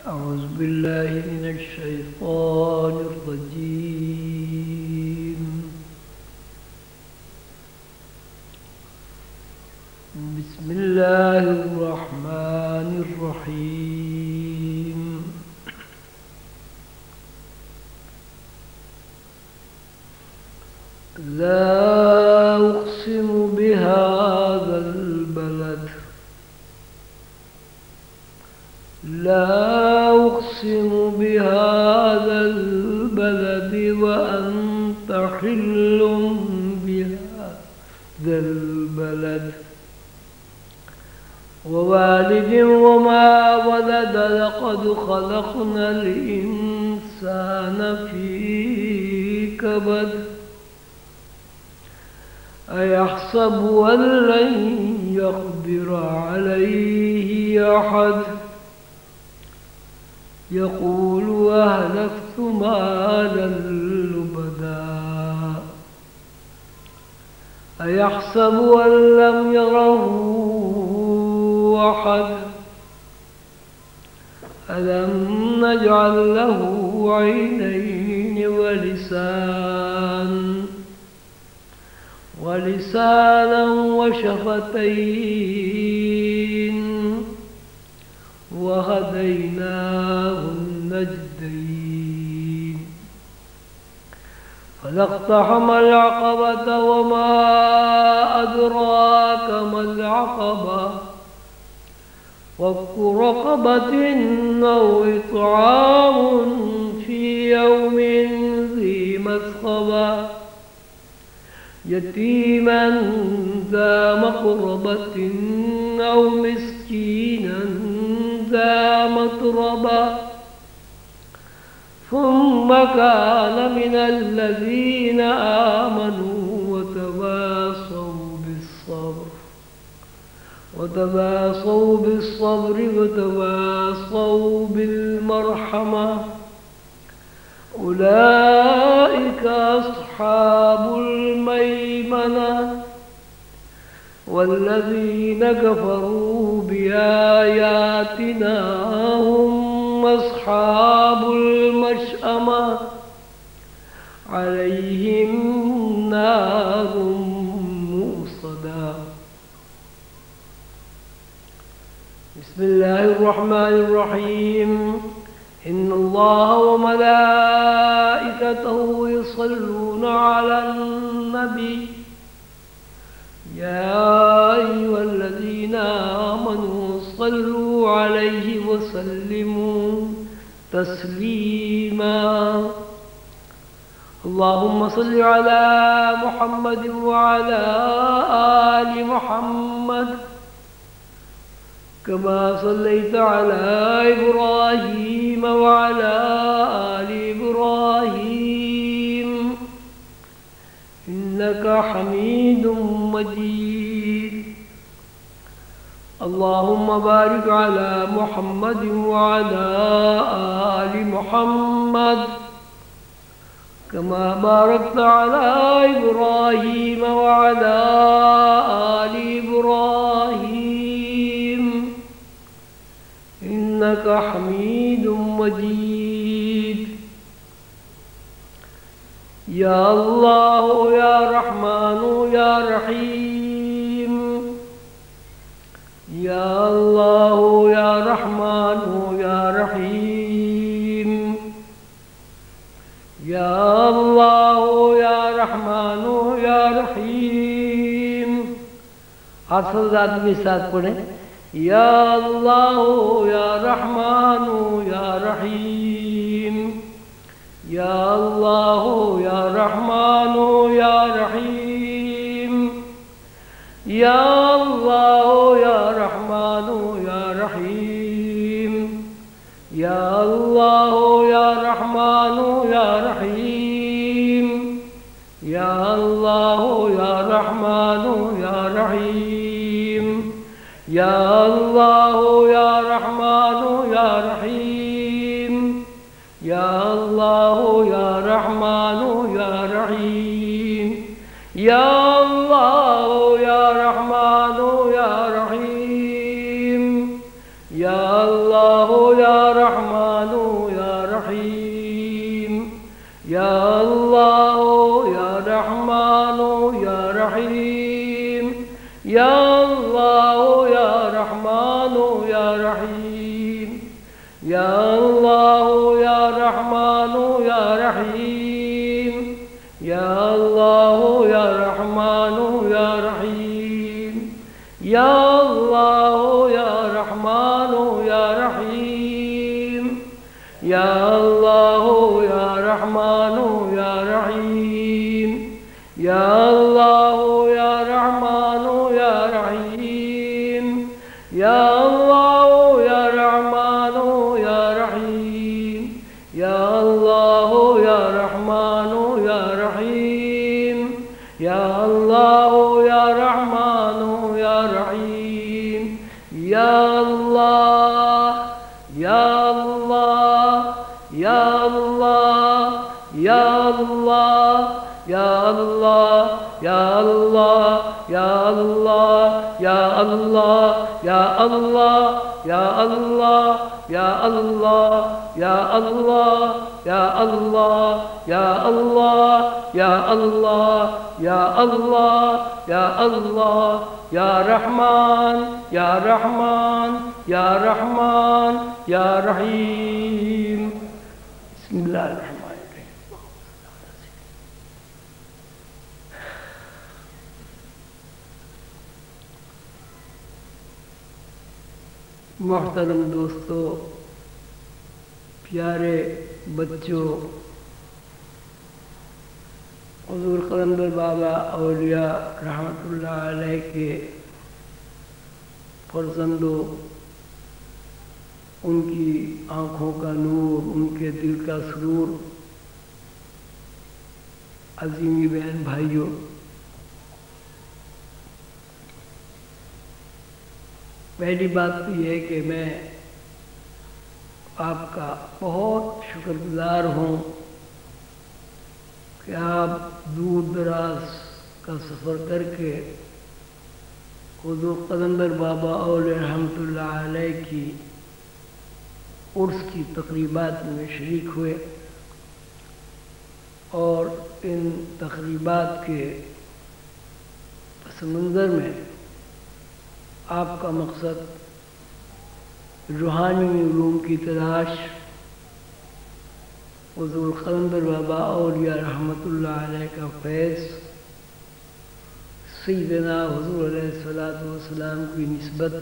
أعوذ بالله من الشيطان الرجيم. بسم الله الرحمن الرحيم. لا أقسم بهذا البلد وأنت حل بهذا البلد ووالد وما ولد لقد خلقنا الإنسان في كبد أيحسب أن لن يقدر عليه أحد يقول أهلكت مالا لبدا أيحسب أن لم يره أحد ألم نجعل له عينين ولسانا وشفتين وهديناه النجدين فلاقتحم العقبة وما أدراك ما العقبة فك رقبة أو إطعام في يوم ذي مسغبة يتيما ذا مقربة أو مسكينا ذا متربة ثم كان من الذين آمنوا وتواصوا بالصبر وتواصوا بالمرحمة أولئك أصحاب الميمنة والذين كفروا بآياتنا هم أصحاب المشأمة عليهم نار مؤصدة. بسم الله الرحمن الرحيم. إن الله وملائكته يصلون على النبي يا أيها الذين آمنوا صلوا عليه وسلموا تسليما. اللهم صل على محمد وعلى آل محمد كما صليت على إبراهيم وعلى آل إبراهيم إنك حميد مجيد. اللهم بارك على محمد وعلى آل محمد كما باركت على إبراهيم وعلى آل إبراهيم إنك حميد مجيد. يا الله يا رحمن يا رحيم. يا الله يا رحمن يا رحيم. يا الله يا رحمن يا رحيم. آپ سب آدمی ساتھ پڑھیں. یا اللہ یا رحمان یا رحیم. یا اللہ یا رحمان یا رحیم. یا اللہ یا رحمان یا رحیم. یا اللہ یا رحمان یا رحیم. یا اللہ یا رحمان یا رحیم. یا اللہ یا رحمان یا رحیم. یا اللہ یا رحمان یا رحیم. یا اللہ یا رحمان یا رحیم. یا اللہ یا رحمان اللہ یا رحمان یا رحیم یا اللہ یا رحمان یا رحیم یا اللہ یا رحمان یا رحیم یا اللہ یا رحمان یا رحیم یا اللہ یا رحمان یا رحیم یا اللہ یا رحمان یا رحیم یا اللہ یا رحمان یا رحیم یا اللہ یا رحمان یا رحیم یا اللہ یا رحمان یا رحیم یا اللہ یا اللہ یا اللہ یا اللہ یا اللہ یا اللہ یا اللہ یا اللہ یا اللہ یا اللہ یا اللہ یا اللہ یا اللہ یا اللہ یا اللہ یا اللہ یا اللہ یا رحمان یا رحمان یا رحمان یا رحیم بسم اللہ الرحمن الرحیم محترم دوستو، پیارے بچوں، حضور قلندر بابا اولیاء رحمت اللہ علیہ کے فرزندوں، ان کی آنکھوں کا نور، ان کے دل کا سرور، عظیمی بہن بھائیوں، پہلی بات تو یہ ہے کہ میں آپ کا بہت شکر گزار ہوں کہ آپ دور دراز کا سفر کر کے حضور قلندر بابا اولیاء رحمت اللہ علیہ کی عرس کی تقریبات میں شریک ہوئے، اور ان تقریبات کے پس منظر میں آپ کا مقصد روحانی علوم کی تلاش، حضور قلندر بابا اولیاء رحمت اللہ علیہ کا فیض، سیدنا حضور علیہ الصلوۃ والسلام کی نسبت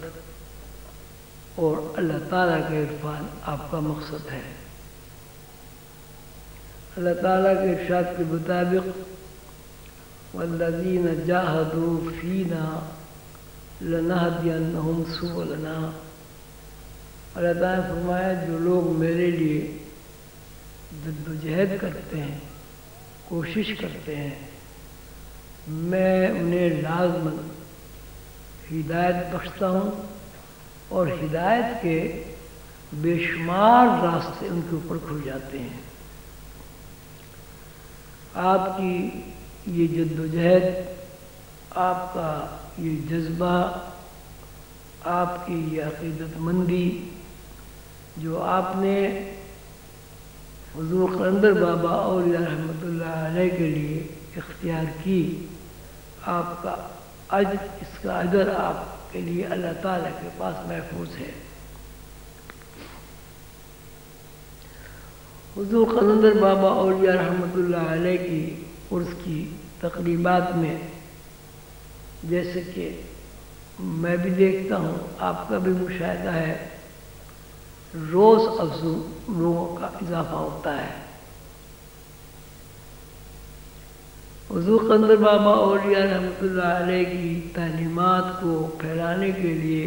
اور اللہ تعالیٰ کا عرفان آپ کا مقصد ہے۔ اللہ تعالیٰ کے ارشاد کے مطابق والذین جاہدوا فینا لنہدینہم سبلنا، اللہ تعالیٰ نے فرمایا جو لوگ میرے لیے جد و جہد کرتے ہیں، کوشش کرتے ہیں، میں انہیں لازماً ہدایت بخشتا ہوں، اور ہدایت کے بے شمار راستے ان کے اوپر کھل جاتے ہیں۔ آپ کی یہ جد و جہد، آپ کا یہ جذبہ، آپ کی یہ عقیدت مندی جو آپ نے حضور قلندر بابا اولیاء رحمت اللہ علیہ کے لیے اختیار کی، آپ کا اس کا اجر آپ کے لیے اللہ تعالیٰ کے پاس محفوظ ہے۔ حضور قلندر بابا اولیاء رحمت اللہ علیہ کی عرس کی تقریبات میں جیسے کہ میں بھی دیکھتا ہوں، آپ کا بھی مشاہدہ ہے، روز افزوں لوگوں کا اضافہ ہوتا ہے۔ حضور قلندر بابا اولیاء رحمت اللہ علیہ کی تعلیمات کو پھیلانے کے لیے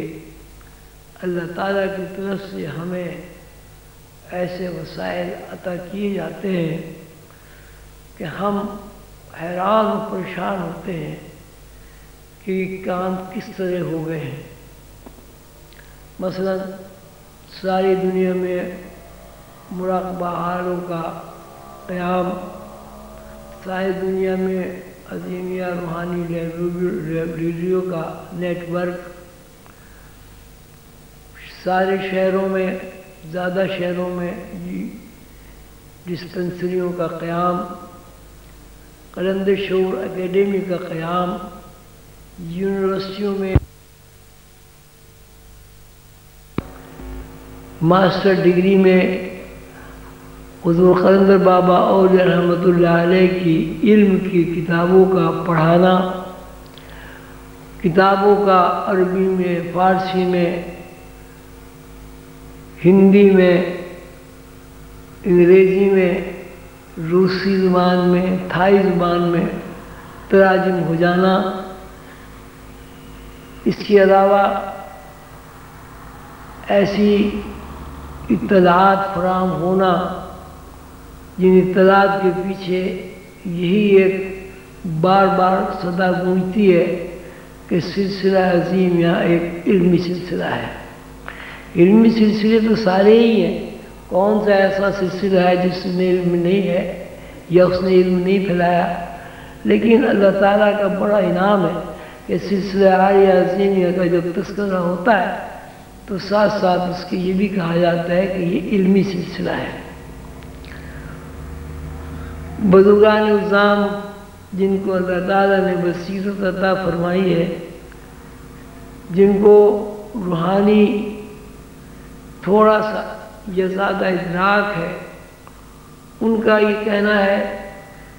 اللہ تعالیٰ کی طرف سے ہمیں ایسے وسائل عطا کیے جاتے ہیں کہ ہم حیران و پریشان ہوتے ہیں کہ یہ کام کس طرح ہو گئے ہیں۔ مثلا ساری دنیا میں مراقبہ حالوں کا قیام، ساری دنیا میں عظیمیہ روحانی لائبریریوں کا نیٹ ورک، سارے شہروں میں، زیادہ شہروں میں ڈسپنسریوں کا قیام، قلندر شعور اکیڈمی کا قیام، یونیورسٹیوں میں ماسٹر ڈگری میں حضور قلندر بابا اولیاء رحمۃ اللہ علیہ کی علم کی کتابوں کا پڑھانا، کتابوں کا عربی میں، فارسی میں، ہندی میں، انگریزی میں، روسی زبان میں، تھائی زبان میں تراجم ہو جانا، اس کے علاوہ ایسی اطلاعات فراہم ہونا جن اطلاعات کے پیچھے یہی ایک بار بار صدا گونجتی ہے کہ سلسلہ عظیم یا ایک علمی سلسلہ ہے۔ علمی سلسلے تو سارے ہی ہیں، کون سا ایسا سلسلہ ہے جس میں علم نہیں ہے یا اس نے علم نہیں پھیلایا؟ لیکن اللہ تعالیٰ کا بڑا انعام ہے کہ سلسلہ عالیہ عظیمیہ کا جب تذکرہ ہوتا ہے تو ساتھ ساتھ اس کے یہ بھی کہا جاتا ہے کہ یہ علمی سلسلہ ہے۔ بزرگان نظام جن کو اللہ تعالیٰ نے بصیرت عطا فرمائی ہے، جن کو روحانی تھوڑا سا یا زیادہ ادراک ہے، ان کا یہ کہنا ہے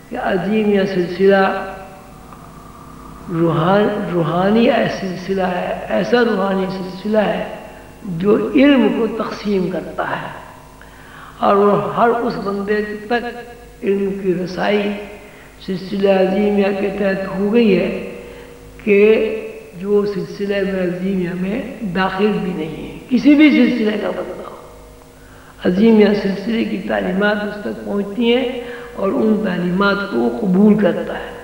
کہ عظیم یا سلسلہ روحانی سلسلہ ہے، ایسا روحانی سلسلہ ہے جو علم کو تقسیم کرتا ہے، اور وہ ہر اس بندے تک علم کی رسائی سلسلہ عظیمیہ کے تحت ہو گئی ہے کہ جو سلسلہ میں عظیمیہ میں داخل بھی نہیں ہے، کسی بھی سلسلے کا بندہ ہو، عظیمیہ سلسلے کی تعلیمات اس تک پہنچتی ہیں اور ان تعلیمات کو وہ قبول کرتا ہے۔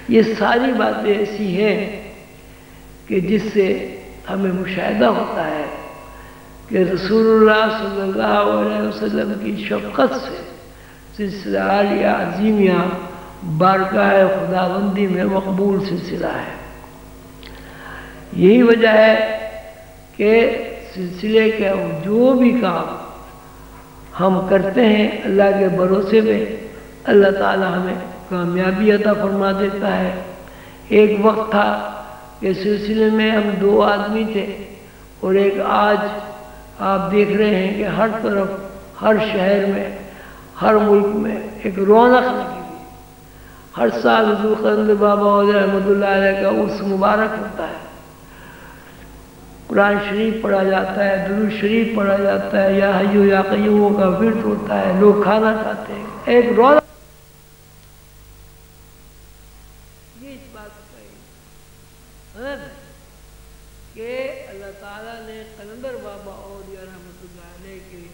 یہ ساری باتیں ایسی ہیں کہ جس سے ہمیں مشاہدہ ہوتا ہے کہ رسول اللہ صلی اللہ علیہ وسلم کی شفقت سے سلسلہ عالیہ عظیمیہ بارگاہ خداوندی میں مقبول سلسلہ ہے۔ یہی وجہ ہے کہ سلسلے کے جو بھی کام ہم کرتے ہیں اللہ کے بھروسے میں اللہ تعالی ہمیں کامیابی عطا فرما دیتا ہے۔ ایک وقت تھا کہ سلسلے میں ہم 2 آدمی تھے، اور ایک آج آپ دیکھ رہے ہیں کہ ہر طرف، ہر شہر میں، ہر ملک میں ایک رونق لگی ہوئی۔ ہر سال حضور قلندر بابا اولیاء رحمۃ اللہ علیہ کا عرس مبارک ہوتا ہے، قرآن شریف پڑھا جاتا ہے، درود شریف پڑھا جاتا ہے، یا حیو یا قیوم کا ورد ہوتا ہے، لوگ کھانا کھاتے ہیں، ایک رونق۔ یہ اس بات کا کہ اللہ تعالیٰ نے قلندر بابا اولیاء رحمۃ اللہ علیہ کے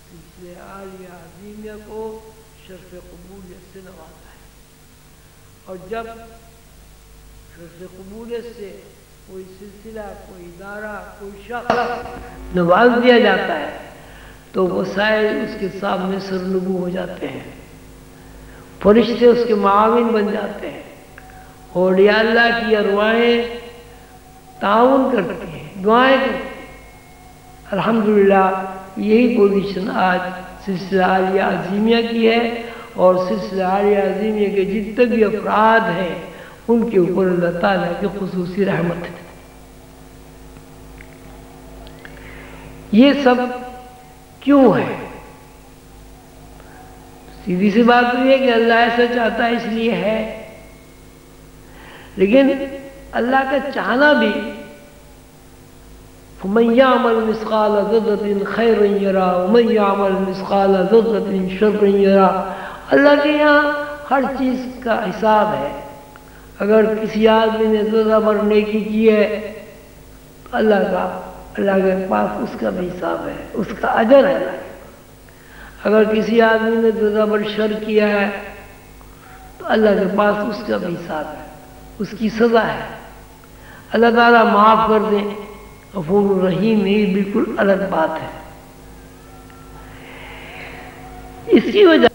سلسلہ عالیہ عظیمیہ کو شرف قبولیت سے نوازا ہے، اور جب شرف قبولیت سے کوئی سلسلہ، کوئی ادارہ، کوئی شخص نواز دیا جاتا ہے تو وسائل اس کے سامنے سرنگو ہو جاتے ہیں، فرشتے اس کے معاون بن جاتے ہیں، اولیاء اللہ کی ارواحیں تعاون کرتی ہیں، دعائیں کرتی ہیں۔ الحمدللہ یہی پوزیشن آج سلسلہ عالیہ عظیمیہ کی ہے، اور سلسلہ عالیہ عظیمیہ کے جتنے بھی افراد ہیں ان کے اوپر اللہ تعالیٰ کی خصوصی رحمت ہے۔ یہ سب کیوں ہے؟ سیدھی سی بات تو یہ کہ اللہ ایسا چاہتا ہے اس لیے ہے، لیکن اللہ کا چاہنا بھی فَمَنْ يَعْمَلْ مِثْقَالَ ذَرَّةٍ خَيْرًا يَرَهُ وَمَنْ يَعْمَلْ مِثْقَالَ ذَرَّةٍ شَرًّا يَرَهُ۔ اللہ کے یہاں ہر چیز کا حساب ہے۔ اگر کسی آدمی نے ذرہ بھر نیکی کی ہے تو اللہ کے پاس اس کا بھی حساب ہے، اس کا اجر ہے۔ اگر کسی آدمی نے ذرہ بھر شر کیا ہے تو اللہ کے پاس اس کا بھی حساب ہے، اس کی سزا ہے۔ اللہ تعالیٰ معاف کر دیں، غفور الرحیم، یہ بالکل الگ بات ہے۔ اس کی وجہ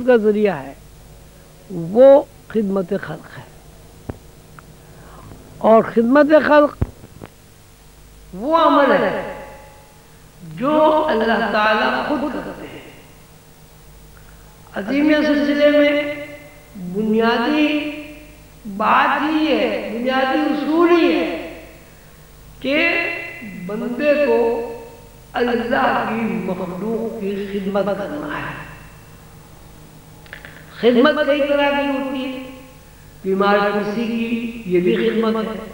کا ذریعہ ہے وہ خدمت خلق ہے، اور خدمت خلق وہ عمل ہے جو اللہ تعالیٰ خود کرتے ہیں۔ عظیم سلسلے میں بنیادی بات ہی ہے، بنیادی اصول ہی ہے کہ بندے کو اللہ کی مخلوق کی خدمت کرنا ہے۔ خدمت کئی طرح کی ہوتی ہے، بیمار کسی کی یہ بھی خدمت ہے،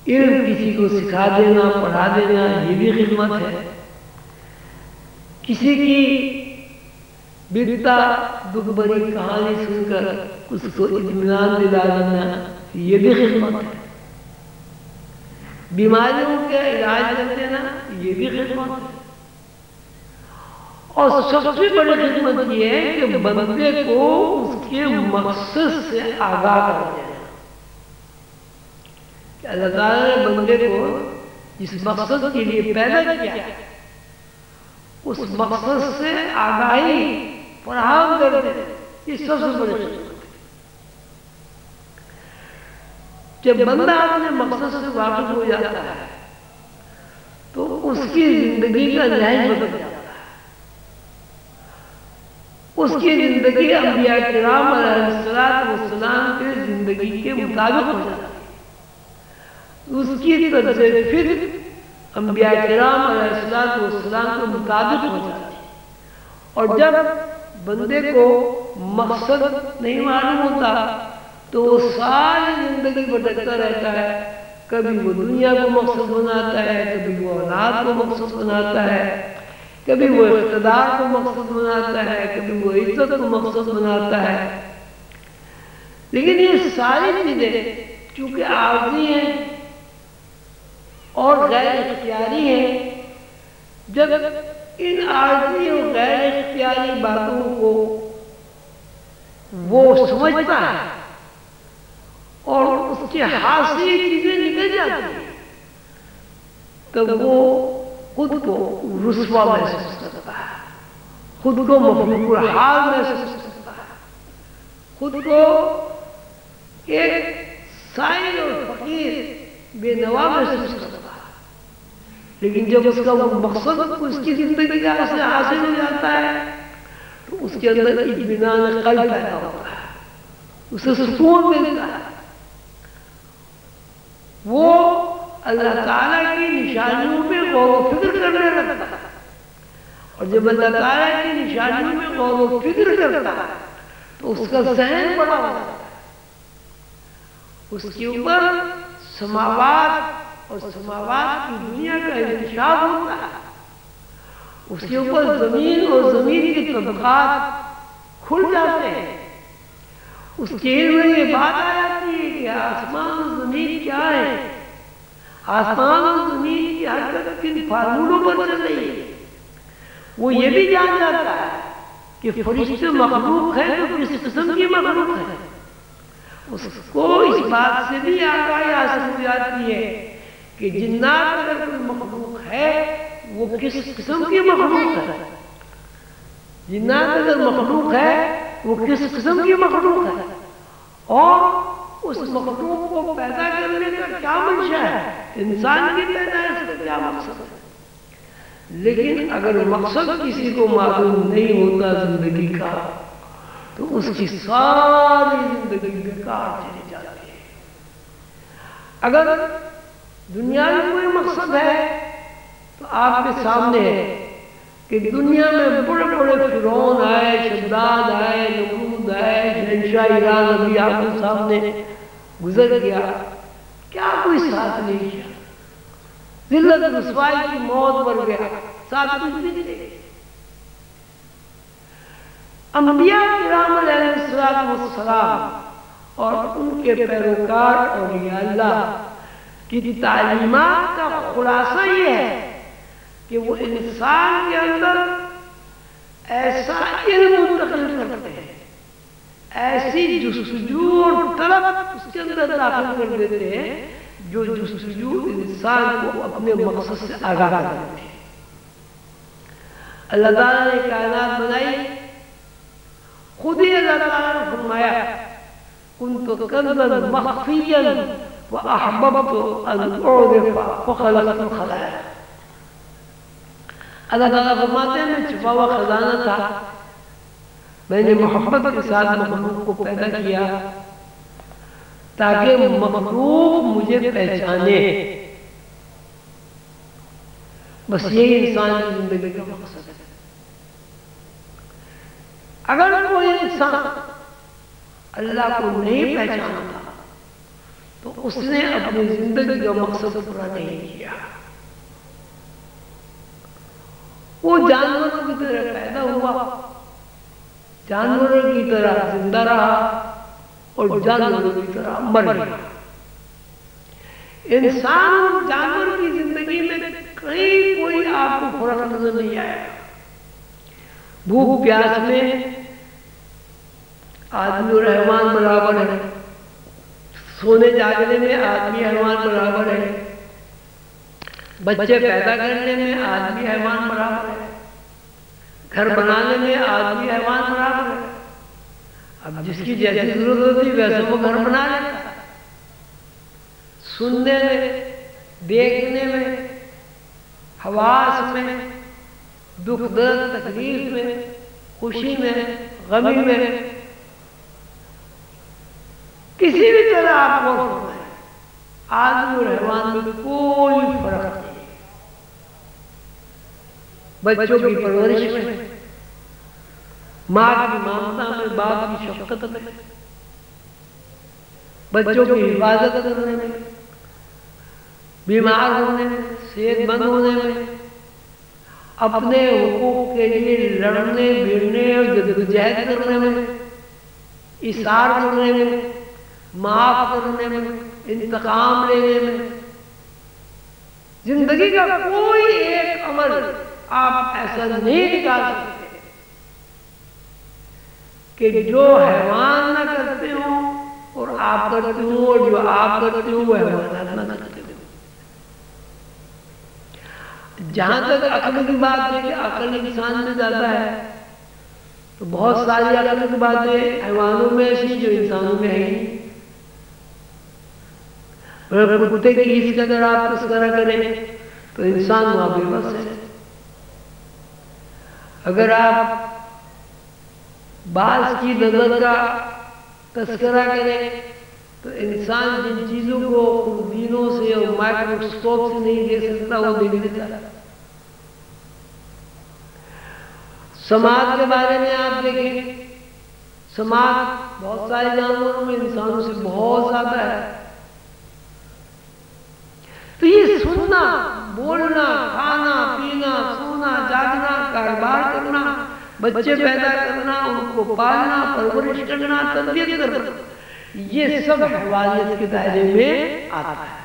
علم کسی کو سکھا دینا، پڑھا دینا یہ بھی خدمت ہے، کسی کی بیتا دکھ بھری کہانی سن کر اس کو اطمینان دلا دینا یہ بھی خدمت ہے، بیماریوں کا علاج کر دینا یہ بھی خدمت ہے، اور سب سے بڑی خدمت یہ ہے کہ بندے کو اس کے مقصد سے آگاہ کر دینا کہ اللہ تعالیٰ نے بندے کو جس مقصد کے لیے پیدا کیا اس مقصد سے آگاہی فراہم کر دینا، یہ سب سے بڑی خدمت ہے۔ جب بندہ اپنے مقصد سے واقف ہو جاتا ہے تو اس کی زندگی کا نہج بدل جاتا ہے، اس کی زندگی انبیاء کرام علیہ السلام کے زندگی کے مطابق ہو جاتی ہے، اس کی طرز فکر انبیاء کرام علیہ السلام کے مطابق ہو جاتی ہے، اور جب بندے کو مقصد نہیں معلوم ہوتا تو وہ ساری زندگی بھٹکتا رہتا ہے، کبھی وہ دنیا کو مقصد بناتا ہے، کبھی وہ اولاد کو مقصد بناتا ہے، کبھی وہ اقتدار کو مقصد بناتا ہے، کبھی وہ عزت کو مقصد بناتا ہے۔ لیکن یہ ساری چیزیں چونکہ عارضی ہیں اور غیر اختیاری ہیں، جب ان عارضی اور غیر اختیاری باتوں کو وہ سمجھتا ہے اور اس کے ہاتھ سے یہ چیزیں نکل جاتی ہیں تب وہ خود کو رسوا محسوس کرتا ہے، خود کو مخلوق الحال محسوس کرتا ہے، خود کو ایک سائل اور فقیر بے نوا محسوس کرتا ہے۔ لیکن جب اس کا وہ مقصد اس کی زندگی کا سے حاصل ہو جاتا ہے تو اس کے اندر اطمینان قلب پیدا ہوتا ہے، اسے سکون ملتا ہے، وہ اللہ تعالیٰ کی نشانیوں میں غور و فکر کرنے لگتا ہے، اور جب اللہ تعالیٰ کی نشانیوں میں غور و فکر کرتا ہے تو اس کا ذہن بڑا ہوتا ہے، اس کے اوپر سماوات اور سماوات کی دنیا کا انکشاف ہوتا ہے، اس کے اوپر زمین اور زمین کی طبقات کھل جاتے ہیں، اس کے علم میں یہ بات آ جاتی ہے کہ آسمان اور زمین کیا ہے، آسمان اور زمین کی حرکت کن فارمولوں پر چل رہی ہے، وہ یہ بھی جان جاتا ہے کہ فرشتے مخلوق ہے تو کس قسم کی مخلوق ہے، اس کو اس بات سے بھی آگاہی حاصل ہو جاتی ہے کہ جنات اگر کوئی مخلوق ہے وہ کس قسم کی مخلوق ہے، جنات اگر مخلوق ہے وہ کس قسم کی مخلوق ہے، اور اس مخلوق کو پیدا کرنے کا کیا منشا ہے، انسان کی پیدائش کا کیا مقصد ہے۔ لیکن اگر مقصد کسی کو معلوم نہیں ہوتا زندگی کا تو اس کی ساری زندگی بیکار چلی جاتی ہے۔ اگر دنیا میں کوئی مقصد ہے تو آپ کے سامنے ہے کہ دنیا میں بڑے بڑے فرعون آئے، شداد آئے، نمرود آئے، شہنشاہ ایران ابھی آپ کے سامنے گزر گیا، کیا کوئی ساتھ نہیں کیا، ذلت رسوائی کی موت مر گیا، ساتھ کچھ بھی نہیں دے۔ انبیاء کرام علیہ السلام اور ان کے پیروکار اولیاء اللہ کی تعلیمات کا خلاصہ یہ ہے کہ وہ انسان کے اندر ایسا علم منتقل کرتے ہیں، ایسی جستجو اور طلب اس کے اندر داخل کر دیتے ہیں جو جستجو انسان کو اپنے مقصد سے آگاہ کر دیتے ہیں۔ اللہ تعالیٰ نے کائنات بنائی، خود ہی اللہ تعالیٰ نے فرمایا کنت کنزا مخفیا وَأَحْبَبْتُ أَنْ أُعْرِفَ فَخَلَقْتُ الْخَلَائِقَ۔ اللہ تعالیٰ فرماتے ہیں میں چھپا ہوا خزانہ تھا، میں نے محبت کے ساتھ مخلوق کو پیدا کیا تاکہ مخلوق مجھے پہچانے۔ بس یہی انسان کی زندگی کا مقصد ہے۔ اگر کوئی انسان اللہ کو نہیں پہچانتا تو اس نے اپنی زندگی کا مقصد پورا نہیں کیا۔ وہ جانوروں کی طرح پیدا ہوا، جانوروں کی طرح زندہ رہا اور جانوروں کی طرح مر گیا۔ انسان اور جانور کی زندگی میں کہیں کوئی آپ کو فرق نظر نہیں آیا۔ بھوک پیاس میں آدمی اور حیوان برابر ہے، سونے جاگنے میں آدمی حیوان برابر ہے، بچے پیدا کرنے میں آدمی حیوان برابر ہے، گھر بنانے میں آدمی حیوان برابر ہے۔ اب جس کی جیسی ضرورت ہوتی ویسے وہ گھر بنا لیتا ہے۔ سننے میں، دیکھنے میں، حواس میں، دکھ درد تکلیف میں، خوشی میں، غمی میں، کسی بھی طرح آپ کو آدمی اور حیوان میں کوئی فرق نہیں۔ بچوں کی پرورش میں، ماں کی ممتا میں، باپ کی شفقت میں، بچوں کی حفاظت کرنے میں، بیمار ہونے میں، صحت مند ہونے میں، اپنے حقوق کے لیے لڑنے بھیڑنے اور جدوجہد کرنے میں، اثار کرنے میں، معاف کرنے میں، انتقام لینے میں، زندگی کا کوئی ایک عمل آپ ایسا نہیں نکال سکتے کہ جو حیوان نہ کرتے ہوں اور آپ کرتے ہوں، اور جو آپ کرتے ہوں وہ حیوانات نہ کرتے ہوں۔ جہاں تک عقل کی بات ہے کہ عقل انسان میں زیادہ ہے، تو بہت ساری عقل کی باتیں حیوانوں میں ایسی جو انسانوں میں ہے۔ اگر کتے کی اس کا اگر آپ تذکرہ کریں تو انسان وہاں بے بس ہے۔ اگر آپ باز کی نظر کا تذکرہ کریں تو انسان جن چیزوں کو خوردبینوں سے اور مائکروسکوپ سے نہیں دیکھ سکتا وہ دیکھ لیتا ہے۔ سماعت کے بارے میں آپ دیکھیں، سماعت بہت سارے جانوروں میں انسانوں سے بہت زیادہ ہے۔ تو یہ سننا، بولنا، کھانا، پینا، سونا، جاگنا، کاروبار کرنا، بچے پیدا کرنا، ان کو پالنا، پرورش کرنا، تربیت کرنا، یہ سب حیوانیت کے دائرے میں آتا ہے۔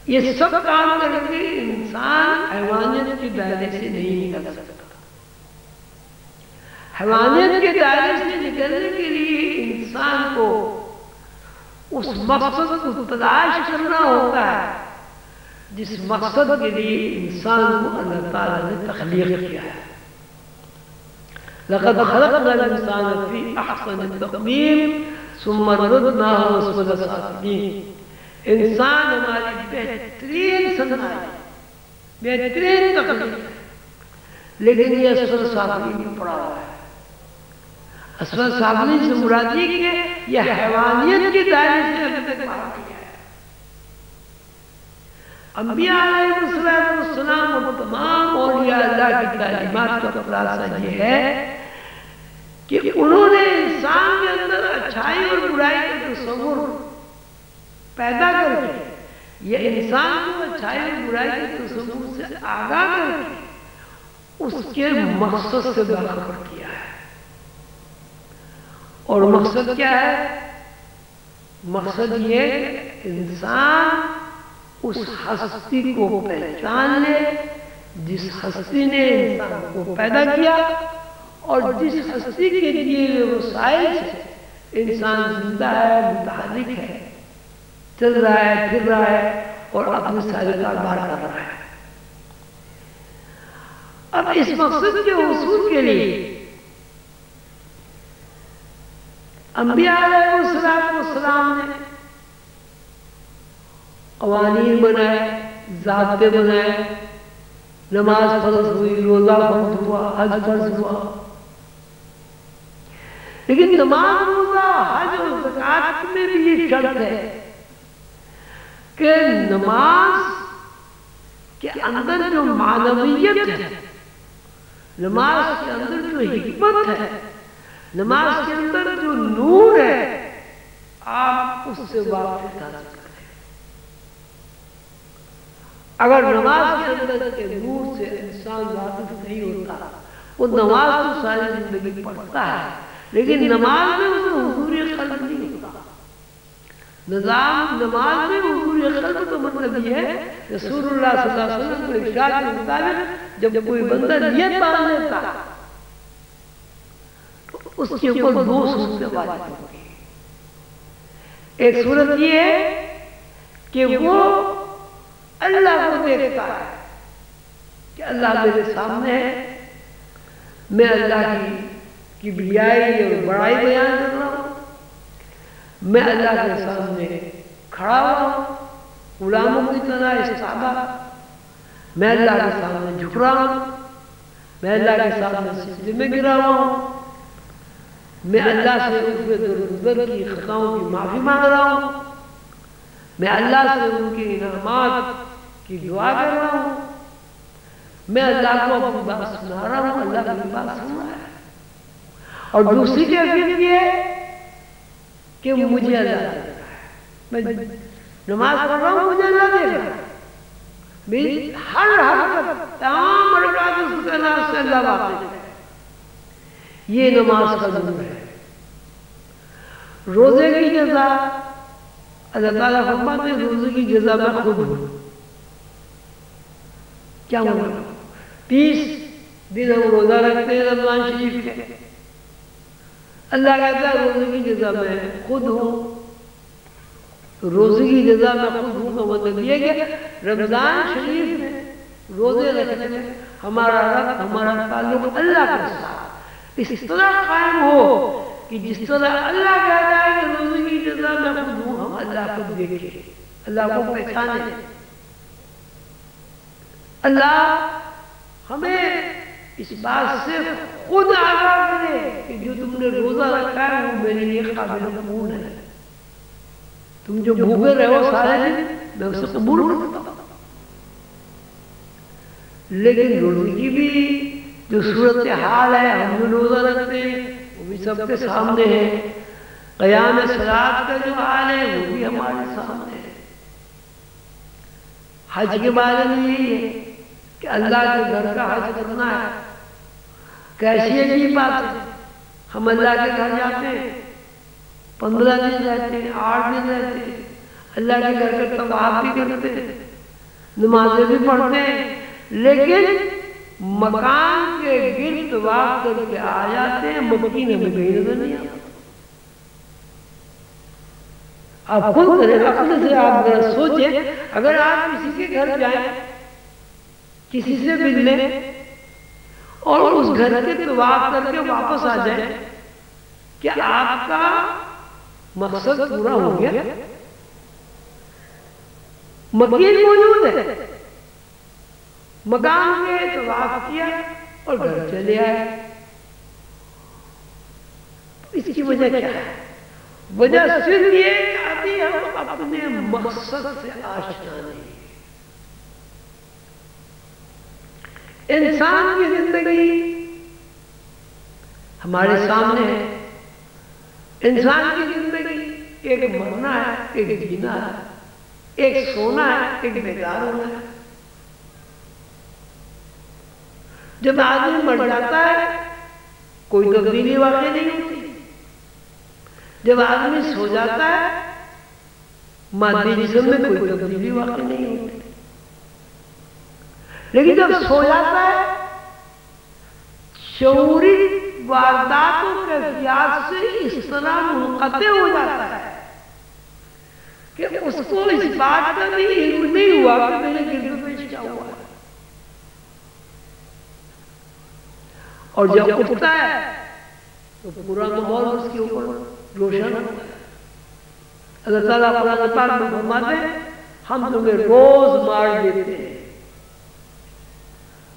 یہ سب کام کر کے انسان حیوانیت کے دائرے سے نہیں نکل سکتا۔ حیوانیت کے دائرے سے نکلنے کے لیے انسان کو اس مقصد کو تلاش کرنا ہوتا ہے جس مقصد کے لیے انسان کو اللہ تعالیٰ نے تخلیق کیا ہے۔ لَقَدْ خَلَقْنَا الْإِنسَانَ فِي أَحْسَنِ تَقْوِيمٍ ثُمَّ رَدَدْنَاهُ أَسْفَلَ سَافِلِينَ۔ انسان ہماری بہترین صنعت ہے، بہترین تخلیق ہے، لیکن یہ اسفل سافلین میں پڑا ہوا ہے۔ اسفل سافلین سے مراد یہ کہ یہ حیوانیت کے دائرے سے ابھی تک باہر کیا ہے۔ انبیاء علیہ السلام اور تمام اولیاء اللہ کی تعلیمات کا خلاصہ یہ ہے کہ انہوں نے انسان کے اندر اچھائی اور برائی کا تصور پیدا کر کے، یہ انسان کو اچھائی اور برائی کے تصور سے آگاہ کر کے اس کے مقصد سے باخبر کیا ہے۔ اور مقصد کیا ہے؟ مقصد یہ کہ انسان اس ہستی کو پہچان لے جس ہستی نے انسان کو پیدا کیا، اور جس ہستی کے لیے وسائل سے انسان زندہ ہے، متحرک ہے، چل رہا ہے، پھر رہا ہے اور اپنے سارے کاروبار کر رہا ہے۔ اب اس مقصد کے حصول کے لیے انبیاء علیہ السلام نے قوانین بنائے، ضابطے بنائے، نماز فرض ہوئی، روزہ فرض ہوا، حج فرض ہوا، لیکن نماز، روزہ، حج اور زکوٰۃ میں بھی یہ شرط ہے کہ نماز کے اندر جو معنویت ہے، نماز کے اندر جو حکمت ہے، نماز کے اندر جو نور ہے، آپ اس سے واقف حاصل کریں۔ اگر نماز کے اندر کے نور سے انسان واقف نہیں ہوتا، وہ نماز تو ساری زندگی پڑھتا ہے لیکن نماز میں اس میں حضور قلب نہیں ہوتا۔ نماز میں حضور قلب کا مطلب یہ ہے، رسول اللہ صلی اللہ علیہ وسلم کے ارشاد کے مطابق جب کوئی بندہ نیت باندھ لیتا تو اس کے اوپر دو صورتیں واجب ہوتی ہیں۔ ایک صورت یہ ہے کہ وہ اللہ کو دیکھتا ہے کہ اللہ میرے سامنے ہے، میں اللہ کی کبریائی اور بڑائی بیان کر رہا ہوں، میں اللہ کے سامنے کھڑا ہوا ہوں غلاموں کی طرح استعبا، میں اللہ کے سامنے جھک رہا ہوں، میں اللہ کے سامنے سجدے میں گرا ہوا ہوں، میں اللہ سے اس میں در کی خطاؤں کی معافی مانگ رہا ہوں، میں اللہ سے ان کی انعامات کی دعا کر رہا ہوں، میں اللہ کو اپنی بات سنا رہا ہوں، اللہ کی بات سن رہا ہے۔ اور دوسری کیفیت یہ ہے کہ مجھے اللہ دیکھ رہا ہے، میں نماز پڑھ رہا ہوں، مجھے اللہ دیکھ رہا ہے، میری ہر حرکت، تمام حرکات اس کے نام سے اللہ واقف ہے۔ یہ نماز کا نور ہے۔ روزے کی جزا اللہ تعالیٰ فرماتے ہیں، روزے کی جزا میں خود ہوں۔ کیا مطلب؟ 30 دن ہم روزہ رکھتے ہیں رمضان شریف کے، اللہ کہتا ہے روزے کی جزا میں خود ہوں۔ روزے کی جزا میں خود ہوں کا مطلب یہ کہ رمضان شریف میں روزے رکھنے میں ہمارا تعلق اللہ کے ساتھ اس طرح قائم ہو کہ جس طرح اللہ کہتا ہے کہ روزے کی جزا میں خود ہوں، ہم اللہ کو دیکھیں، اللہ کو پہچانیں، اللہ ہمیں اس بات سے خود آگاہ کرے کہ جو تم نے روزہ رکھا ہے وہ میرے لیے قابل قبول ہے، تم جو بھوکے رہو سارے دن میں اسے قبول کرتا ہوں۔ لیکن روزے کی بھی جو صورتحال ہے، ہم جو روزہ رکھتے ہیں وہ بھی سب کے سامنے ہے، قیام صلاۃ کا جو حال ہے وہ بھی ہمارے سامنے ہے۔ حج کے بارے میں یہی ہے کہ اللہ کے گھر کا حج کرنا ہے۔ کیسی عجیب بات ہے، ہم اللہ کے گھر جاتے ہیں، 15 دن رہتے ہیں، 8 دن رہتے ہیں، اللہ کے گھر کا طواف بھی کرتے ہیں، نمازیں بھی پڑھتے ہیں، لیکن مکان کے گرد طواف کر کے آ جاتے ہیں، مکین ہمیں کہیں نظر نہیں آتا۔ آپ خود کریں، عقل سے آپ ذرا سوچیں، اگر آپ کسی کے گھر جائیں، کسی سے ملنے اور اس گھر کے طواف کر کے واپس آ جائیں، کیا آپ کا مقصد پورا ہو گیا؟ مکین موجود ہے، مکان کے طواف کیا اور گھر چلے آئے، اس کی وجہ کیا ہے؟ وجہ صرف یہ کہ ابھی ہم اپنے مقصد سے آشنا نہیں۔ انسان کی زندگی ہمارے سامنے ہے، انسان کی زندگی ایک مرنا ہے، ایک جینا ہے، ایک سونا ہے، ایک بیدار ہونا ہے۔ جب آدمی مر جاتا ہے کوئی تبدیلی واقع نہیں ہوتی، جب آدمی سو جاتا ہے مادی جسم میں کوئی تبدیلی واقع نہیں ہوتی، لیکن جب سو جاتا ہے شعوری واردات و کیفیات سے اس طرح منقطع ہو جاتا ہے کہ اس کو اس بات کا بھی علم نہیں ہوا کہ میرے گرد پیش کیا ہوا ہے، اور جب اٹھتا ہے تو پورا ماحول اس کے اوپر روشن ہوتا ہے۔ اللہ تعالیٰ قرآن پاک میں فرماتے ہیں ہم تمہیں روز مار دیتے ہیں،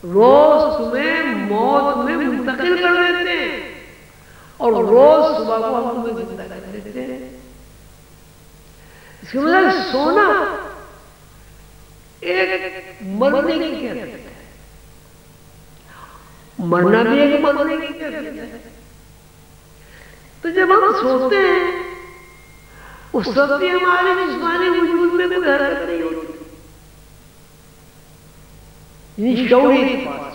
روز تمہیں موت میں منتقل کر دیتے ہیں، اور روز صبح کو ہم تمہیں زندہ کر دیتے ہیں۔ اس کی وجہ سے سونا ایک مرنے کی کیفیت ہے، مرنا بھی ایک مرنے کی کیفیت ہے۔ تو جب ہم سوتے ہیں اس وقت بھی ہمارے جسمانی وجود میں کوئی حرکت نہیں ہوتی، یعنی شعوری پاس،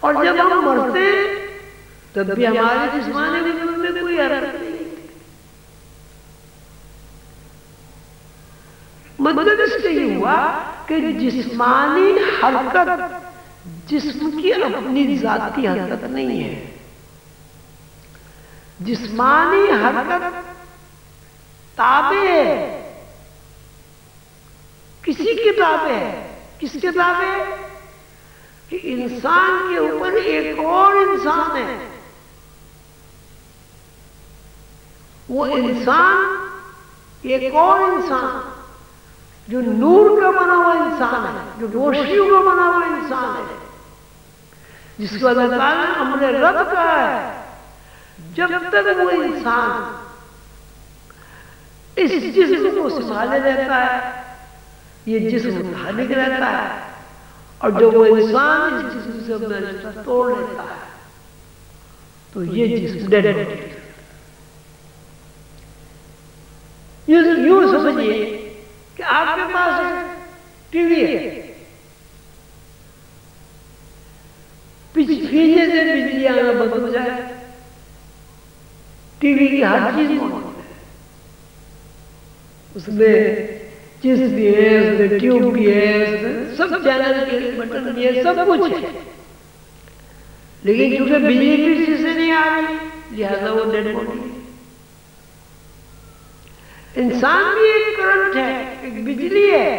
اور جب ہم مرتے ہیں تب بھی ہمارے جسمانی وجود میں کوئی حرکت نہیں ہوتی۔ مطلب اس کا یہ ہوا کہ جسمانی حرکت جسم کی اپنی ذاتی حرکت نہیں ہے، جسمانی حرکت تابع ہے، کسی کی تابع ہے۔ کس کے تابع ہے؟ کہ انسان کے اوپر ایک اور انسان ہے، وہ انسان ایک اور انسان جو نور کا بنا ہوا انسان ہے، جو روشنیوں کا بنا ہوا انسان ہے، جس کو اللہ تعالیٰ نے امر رب کہا ہے۔ جب تک وہ انسان اس جسم کو سنبھالے رہتا ہے، یہ جسم متحرک رہتا ہے، اور جب وہ انسان اس جسم سے اپنا رشتہ توڑ لیتا ہے تو یہ جسم ڈیڈ ہو جاتا ہے۔ یوں سمجھیے کہ آپ کے پاس ٹی وی ہے، پیچھے سے بجلی آنا بند ہو جائے، ٹی وی کی ہر چیز موجود ہے، اس میں چیز بھی ہے، اس میں ٹیوب بھی ہے، سب چینل کے بٹن بھی ہے، سب کچھ ہے، لیکن کیونکہ بجلی بھی چیز سے نہیں آ رہی لہذا وہ ڈیڈ باڈی ہے۔ انسان بھی ایک کرنٹ ہے، ایک بجلی ہے،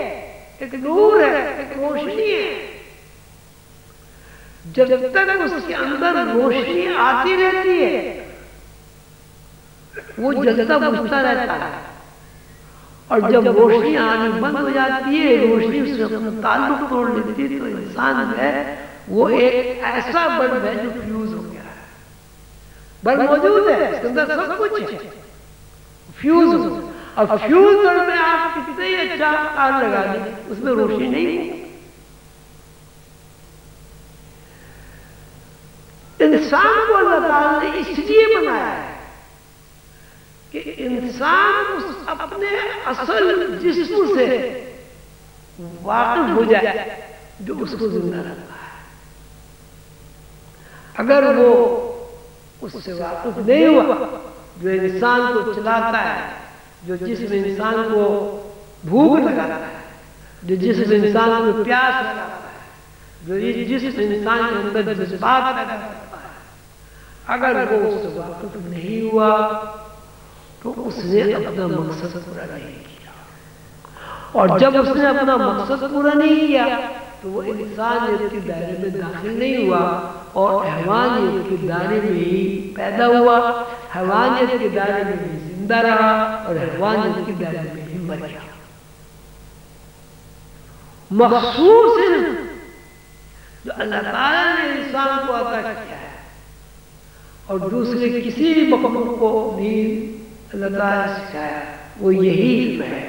ایک نور ہے، ایک روشنی ہے۔ جب تک اس کے اندر روشنی آتی رہتی ہے وہ جلتا بجھتا رہتا ہے، اور جب روشنی آنی بند ہو جاتی ہے، روشنی اس سے اپنا تعلق توڑ لیتی ہے، تو انسان جو ہے وہ ایک ایسا بلب ہے جو فیوز ہو گیا ہے۔ بلب موجود ہے، اس کے اندر سب کچھ ہے، فیوز ہو گیا، اور فیوز میں آپ کتنے ہی اچھا تار لگا دیں اس میں روشنی نہیں ہے۔ انسان کو اللہ تعالیٰ نے اس لیے بنایا ہے کہ انسان اس اپنے اصل جسم سے واقف ہو جائے جو اس کو زندہ رکھتا ہے۔ اگر وہ اس سے واقف نہیں ہوا، جو انسان کو چلاتا ہے، جو جسم انسان کو بھوک لگاتا ہے، جو جسم انسان کو پیاس لگاتا ہے، جو جسم انسان کے اندر جذبات پیدا کرتا ہے، اگر وہ اس سے واقف نہیں ہوا تو اس نے اپنا مقصد پورا نہیں کیا، اور جب اس نے اپنا مقصد پورا نہیں کیا تو وہ انسانیت کے دائرے میں داخل نہیں ہوا، اور حیوانیت کے دائرے میں ہی پیدا ہوا، حیوانیت کے دائرے میں ہی زندہ رہا، اور حیوانیت کے دائرے میں ہی مر گیا۔ مخصوص جو اللہ تعالیٰ نے انسان کو عطا کیا ہے اور دوسرے کسی مخلوق کو نہیں اللہ تعالیٰ نے سکھایا، وہ یہی علم ہے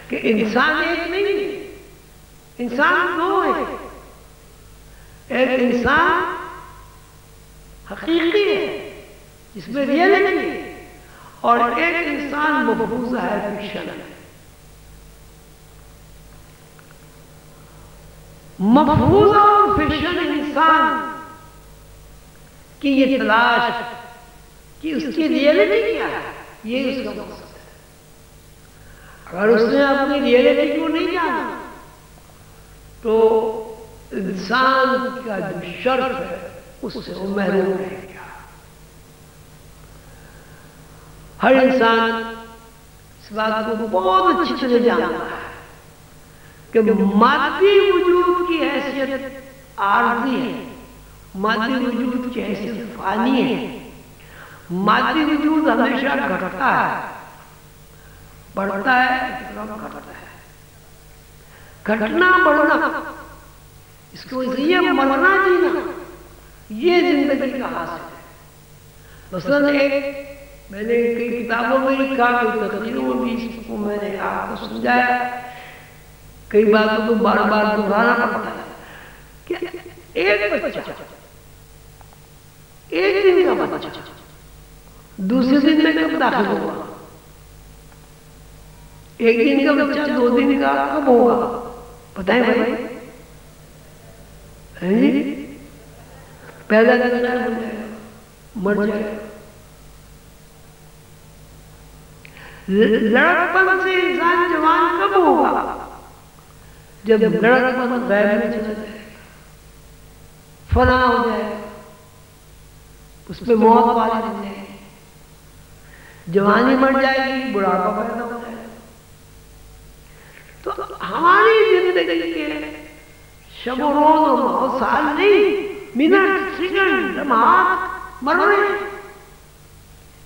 کہ انسان ایک نہیں ہے، انسان دو ہے۔ ایک انسان حقیقی ہے جس میں ریئلٹی ہے، اور ایک انسان مفروضہ ہے، فکشن ہے۔ مفروضہ اور فکشن انسان کی یہ تلاش کہ اس کی ریئلٹی کیا ہے، یہ اس کا مقصد ہے۔ اگر اس نے اپنی ریئلٹی کو نہیں جانا تو انسان کا جو شرف ہے اس سے وہ محروم رہ گیا۔ ہر انسان اس بات کو بہت اچھی طرح جانتا ہے کہ مادی وجود کی حیثیت عارضی ہے، مادی وجود کی حیثیت فانی ہے، مادی وجود ہمیشہ گھٹتا ہے، بڑھتا ہے، گھٹتا ہے۔ گھٹنا بڑھنا، اس کو یہ مرنا جینا، یہ زندگی کا حاصل ہے۔ مثلا میں نے کئی کتابوں میں لکھا، کئی تقریروں میں بھی اس کو میں نے آپ کو سمجھایا، کئی باتوں کو بار بار دہرانا پڑتا ہے کہ ایک بچہ، ایک دن کا بچہ دوسرے دن میں کب داخل ہوگا؟ ایک دن کا بچہ 2 دن کا کب ہوگا؟ پتہ ہے بھائی؟ پہلا دن ہو جائے گا، مر جائے گا۔ لڑکپن سے انسان جوان کب ہوگا؟ جب لڑکپن غیب میں چلا جائے، فنا ہو جائے، اس پہ موت والی ہو جائے، جوانی مر جائے گی، بڑھاپا پیدا ہو جائے گا۔ تو ہماری زندگی کے شب و روز اور بہت سال نہیں، منٹ، سیکنڈ، لمحات مر رہے ہیں۔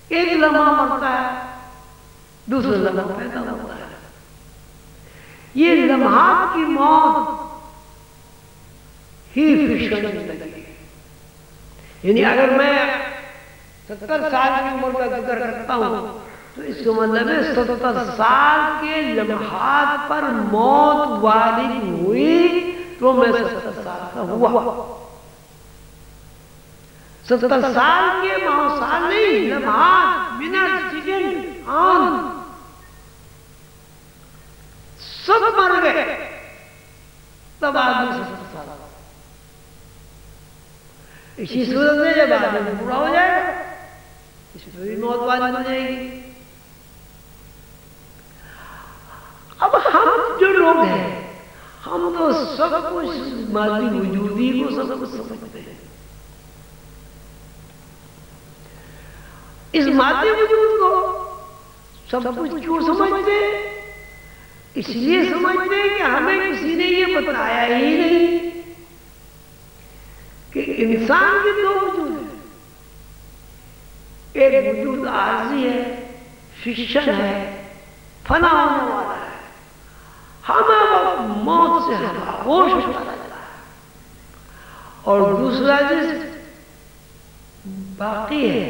ایک لمحہ مرتا ہے، دوسرا لمحہ پیدا ہوتا ہے۔ یہ لمحات کی موت ہی فکشن زندگی ہے۔ یعنی اگر میں 70 سال کی عمر کا ذکر کرتا ہوں تو اس کا مطلب ہے 70 سال کے لمحات پر موت وارد ہوئی تو میں 70 سال کا ہوا۔ 70 سال کے سال نہیں، لمحات، منٹ، سیکنڈ، آن سب مر گئے، تب آدمی 70 سال۔ اسی صورت میں جب آدمی پورا ہو جائے گا، اس میں بھی موت والی ہو جائے گی۔ اب ہم جو لوگ ہیں، ہم تو سب کچھ مادی وجودی کو سب کچھ سمجھتے ہیں۔ اس مادی وجود کو سب کچھ کیوں سمجھتے ہیں؟ اس لیے سمجھتے ہیں کہ ہمیں کسی نے یہ بتایا ہی نہیں کہ انسان کے 2 وجود ہیں، ایک وجود عارضی ہے، فکشن ہے، فنا ہونے والا ہے، ہمیں موت سے خاموش ہوتا رہتا ہے، اور دوسرا جس باقی ہے،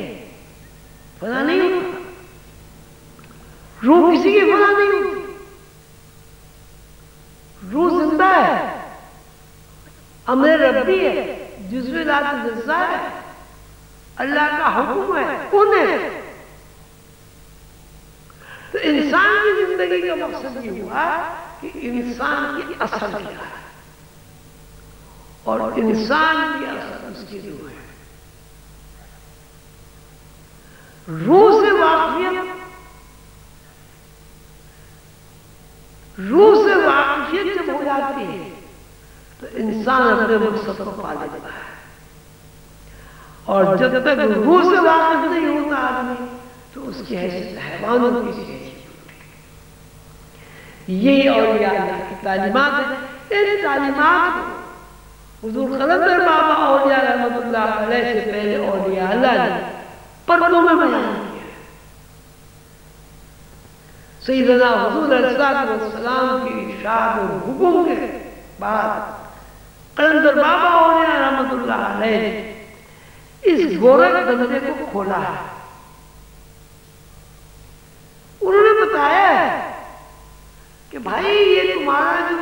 فنا نہیں ہوتا۔ روح کسی کی فنا نہیں ہوتی، روح زندہ ہے، امر ربی ہے، جزو ذات جزا ہے، اللہ کا حکم ہے، کون ہے۔ تو انسان کی زندگی کا مقصد یہ ہوا کہ انسان کی اصل کیا ہے، اور انسان کی اصل اس کی روح ہے۔ روح سے واقفیت، روح سے واقفیت جب ہو جاتی ہے تو انسان اپنے مقصد کو پا لیتا ہے، اور جب تک روح سے واقف نہیں ہوتا آدمی تو اس کی حیثیت حیوانوں کی حیثیت ہوتی ہے۔ یہ اولیاء اللہ کی تعلیمات ہیں۔ ان تعلیمات کو حضور قلندر بابا اولیاء رحمت اللہ علیہ سے پہلے اولیاء اللہ نے پردوں میں بیان کیا ہے۔ سیدنا حضور علیہ السلام کی ارشاد و حکم کے بعد قلندر بابا اولیاء رحمت اللہ علیہ نے اس گورکھ دھندے کو کھولا ہے۔ انہوں نے بتایا ہے کہ بھائی یہ تمہارا جو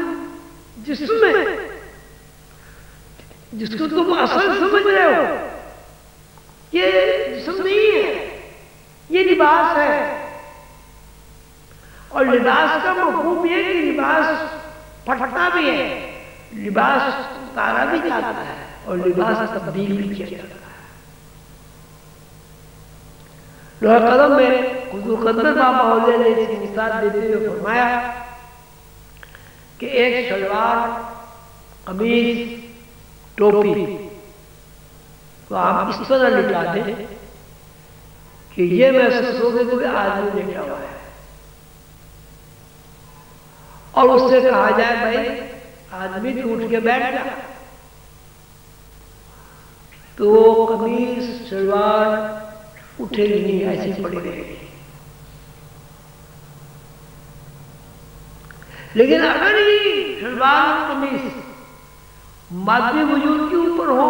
جسم ہے، جس کو تم اصل سمجھ رہے ہو، یہ جسم نہیں ہے، یہ لباس ہے، اور لباس کا مفہوم یہ کہ لباس پھٹتا بھی ہے، لباس اتارا بھی جاتا ہے، اور لباس تبدیل بھی کیا جاتا ہے۔ لوح قلم میں حضور قلندر بابا اولیاء نے اس کی مثال دیتے ہوئے فرمایا کہ ایک شلوار، قمیص، ٹوپی تو آپ اس طرح لٹا دیں کہ یہ محسوس ہوگا کہ آدمی لیٹا ہوا ہے، اور اس سے کہا جائے بھائی آدمی تو اٹھ کے بیٹھ جا، تو وہ قمیص، شلوار اٹھے گی نہیں، ایسی پڑی رہے گی۔ لیکن اگر یہ شلوار اور قمیص مادی وجود کے اوپر ہو،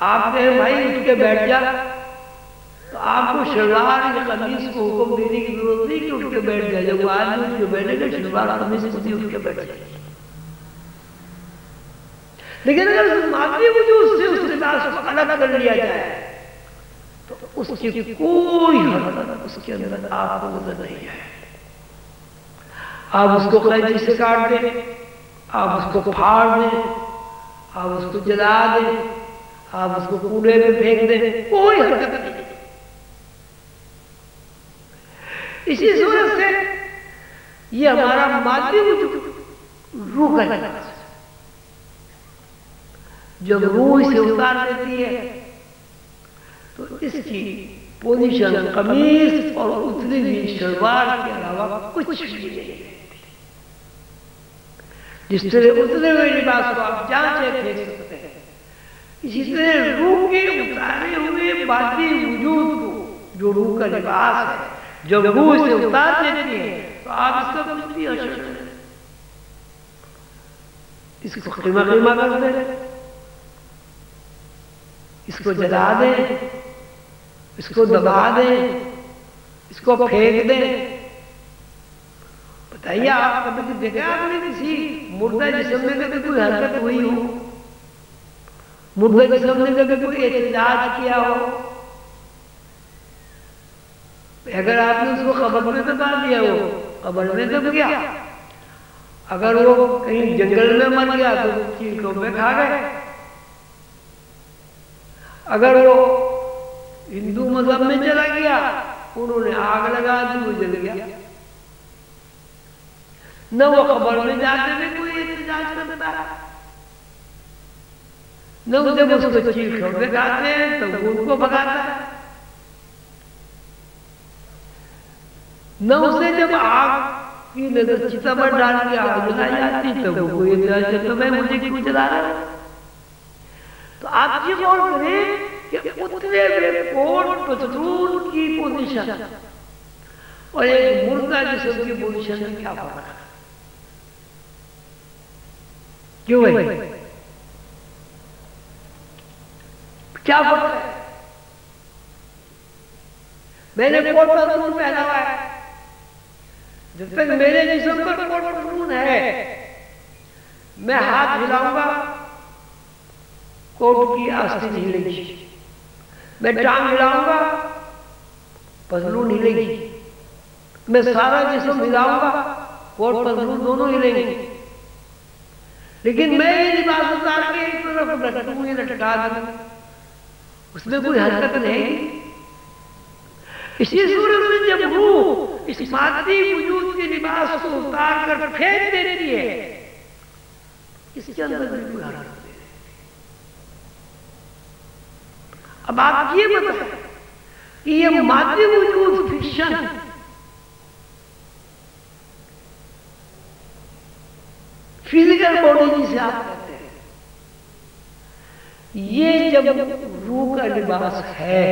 آپ کہیں بھائی اٹھ کے بیٹھ جا، تو آپ کو شلوار یا قمیص کو حکم دینے کی ضرورت نہیں کہ اٹھ کے بیٹھ جائے. جب وہ آدمی اٹھ کے بیٹھے گا شلوار قمیص خود ہی اٹھ کے بیٹھ جائے. لیکن اگر اس مادی وجود سے اس لباس کو الگ کر لیا جائے تو اس کی کوئی حرکت اس کے اندر آپ کو نظر نہیں آئے. آپ اس کو قینچی سے کاٹ دیں، آپ اس کو پھاڑ دیں، آپ اس کو جلا دیں، آپ اس کو کوڑے میں پھینک دیں، کوئی حرکت نہیں. اسی صورت سے یہ ہمارا مادی وجود روح کا لباس ہے. جب روح اسے اتار دیتی ہے تو اس کی پوزیشن قمیص اور اتری ہوئی شلوار کے علاوہ کچھ بھی نہیں ہے. جس طرح اترے ہوئے لباس کو آپ جانچے پھینک سکتے ہیں، اسی طرح روح کے اتارے ہوئے مادی وجود کو جو روح کا لباس ہے، جب روح سے اتار دیتی ہے تو آپ اس کا کچھ بھی اثر نہیں. اس کو قیمہ قیمہ کر دیں، اس کو جلا دیں، اس کو دبا دیں، اس کو پھینک دیں. بتائیے آپ کبھی دیکھا آپ نے کسی مردہ جسم میں کبھی کوئی حرکت ہوئی ہو؟ مردہ جسم نے کبھی کوئی احتجاج کیا ہو؟ اگر آپ نے اس کو قبر میں دبا دیا ہو، قبر میں دب گیا. اگر وہ کہیں جنگل میں مر گیا تو چیخوں میں کھا گئے. اگر وہ ہندو مذہب میں چلا گیا، انہوں نے آگ لگا دی، وہ جل گیا. نہ وہ قبر میں جاتے ہوئے کوئی احتجاج کرتا ہے، نہ وہ جب اس کو چیخوں میں کھاتے ہیں تو وہ ان کو بھگاتا ہے، نہ اسے جب آگ کی نظر چتا پر ڈال کے آگ جلائی جاتی تو وہ کوئی احتجاج کرتا ہے مجھے کیوں جلا رہا ہے. تو آپ یہ غور کریں کہ اتنے ہوئے کوٹ پتلون کی پوزیشن اور ایک مردہ جسم کی پوزیشن میں کیا فرق ہے؟ کیوں ہے؟ کیا فرق ہے؟ میں نے کوٹ پتلون پہنا ہوا ہے، جب تک میرے جسم پر کوٹ پتلون ہے میں ہاتھ ہلاؤں گا کوٹ کی آستین ہلے گی، میں ٹانگ ہلاؤں گا پتلون ہلے گی، میں سارا جسم ہلاؤں گا کوٹ پتلون دونوں ہلیں گے. لیکن میں یہ لباس اتار کے ایک طرف لٹکوں یا لٹکا دوں، اس میں کوئی حرکت نہیں. اسی صورت میں جب روح اس مادی وجود کے لباس کو اتار کر پھینک دیتی ہے، اس کے اندر بھی کوئی حرکت نہیں. اب آپ یہ بتائیں کہ یہ مادی وجود فکشن فزیکل باڈی جسے آپ کہتے ہیں، یہ جب روح کا لباس ہے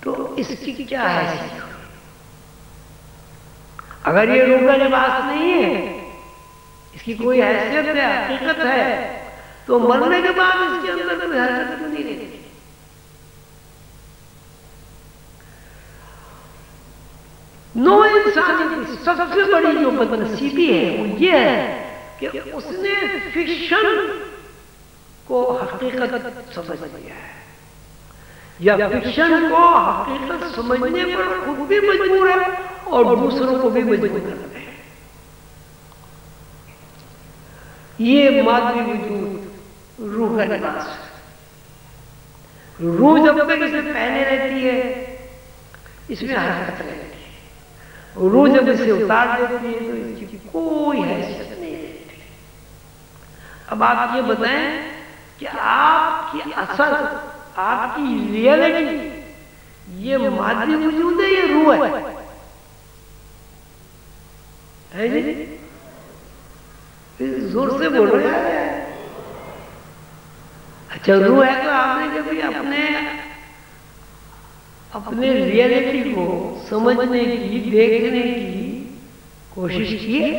تو اس کی کیا حیثیت؟ اگر یہ روح کا لباس نہیں ہے، اس کی کوئی حیثیت ہے، حقیقت ہے، تو مرنے کے بعد اس کے اندر کوئی حرکت نہیں رہتی. نو انسانی کی سب سے بڑی جو بدنصیبی ہے وہ یہ ہے کہ اس نے فکشن کو حقیقت سمجھ لیا ہے، یا فکشن کو حقیقت سمجھنے پر خود بھی مجبور ہے اور دوسروں کو بھی مجبور کرتے ہیں. یہ مادی وجود روح کا لباس ہے. روح جب تک اسے پہنے رہتی ہے اس میں حرکت رہتی ہے، روح جب اسے اتار دیتی ہے تو اس کی کوئی حیثیت نہیں رہتی. اب آپ یہ بتائیں کہ آپ کی اصل، آپ کی ریئلٹی یہ مادی وجود ہے یہ روح ہے جی؟ زور سے بول رہے ہیں. اچھا روح ہے تو آپ نے کبھی اپنے اپنے ریئلٹی کو سمجھنے کی، دیکھنے کی کوشش کی ہے؟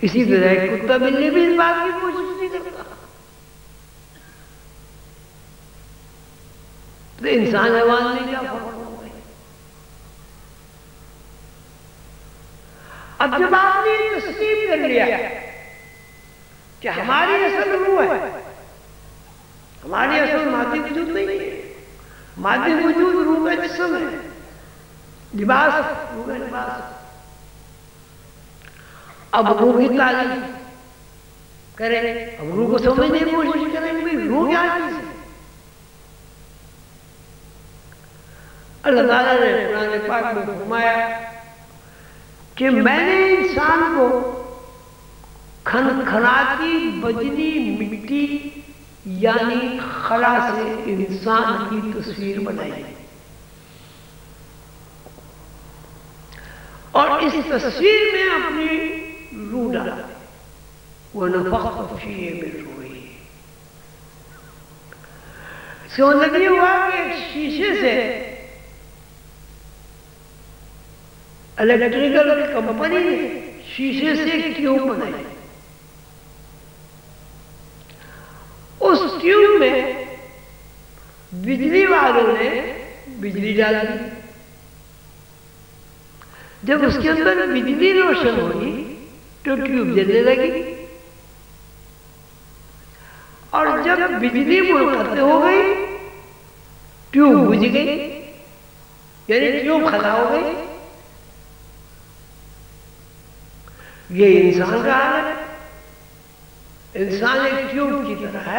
اسی طرح ایک کتا بلی بھی اس بات کی کوشش نہیں کرتا. تو انسان حیوان میں کیا فرق ہو گئی؟ اب جب آپ نے یہ تسلیم کر لیا کہ ہماری اصل روح ہے، ہماری اصل مادی وجود نہیں ہے، مادی وجود روح کا جسم ہے، لباس روح کا لباس. اب روح کی تعلیم کریں، اب روح کو سمجھنے کی کوشش کریں کہ روح کیا چیز ہے. اللہ تعالیٰ نے قرآن پاک میں فرمایا کہ میں نے انسان کو کھنکھناتی بجلی مٹی یعنی خلا سے انسان کی تصویر بنائی، اور اس تصویر میں اپنی روح ڈالا. وَنَفَخْتُ فِيهِ مِن رُوحِي. اس کا مطلب یہ ہوا کہ ایک شیشے سے الیکٹریکل کمپنی نے شیشے سے ٹیوب بنائی، اس ٹیوب میں بجلی والوں نے بجلی ڈال دی. جب اس کے اندر بجلی روشن ہوئی تو ٹیوب جلنے لگی، اور جب بجلی منقطع ہو گئی ٹیوب بجھ گئی، یعنی ٹیوب خلا ہو گئی. یہ انسان کا حال ہے. انسان ایک ٹیوب کی طرح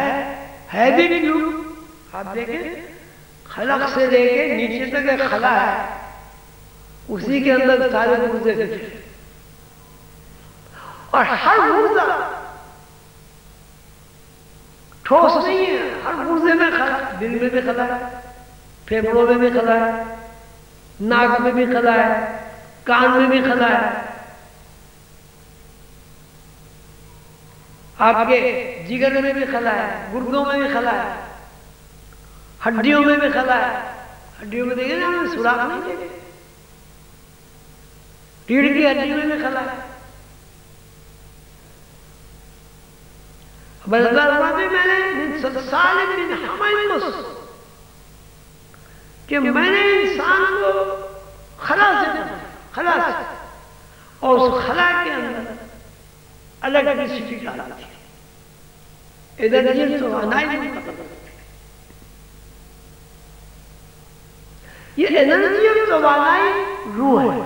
ہے بھی ٹیوب. آپ دیکھیں خلق سے لے کے نیچے تک ایک خلا ہے، اسی کے اندر سارے پرزے ہیں، اور ہر پرزہ ٹھوس نہیں ہے. ہر پرزے میں خلا، دل میں بھی خلا ہے، پھیپھڑوں میں بھی خلا ہے، ناک میں بھی خلا ہے، کان میں بھی خلا ہے، آپ کے جگر میں بھی خلا ہے، گردوں میں بھی خلا ہے، ہڈیوں میں بھی خلا ہے. ہڈیوں میں دیکھیں نا ہمیں سوراخ نہیں دیکھیں، ریڑھ کی ہڈی میں بھی خلا ہے. بلدار میں نے من صلصال من حمأ مسنون کہ میں نے انسان کو خلا سے اور اس خلا کے اندر الیکٹریسٹی ڈالا تھی. ادھر توانائی یہ انرجی اور توانائی روح ہے.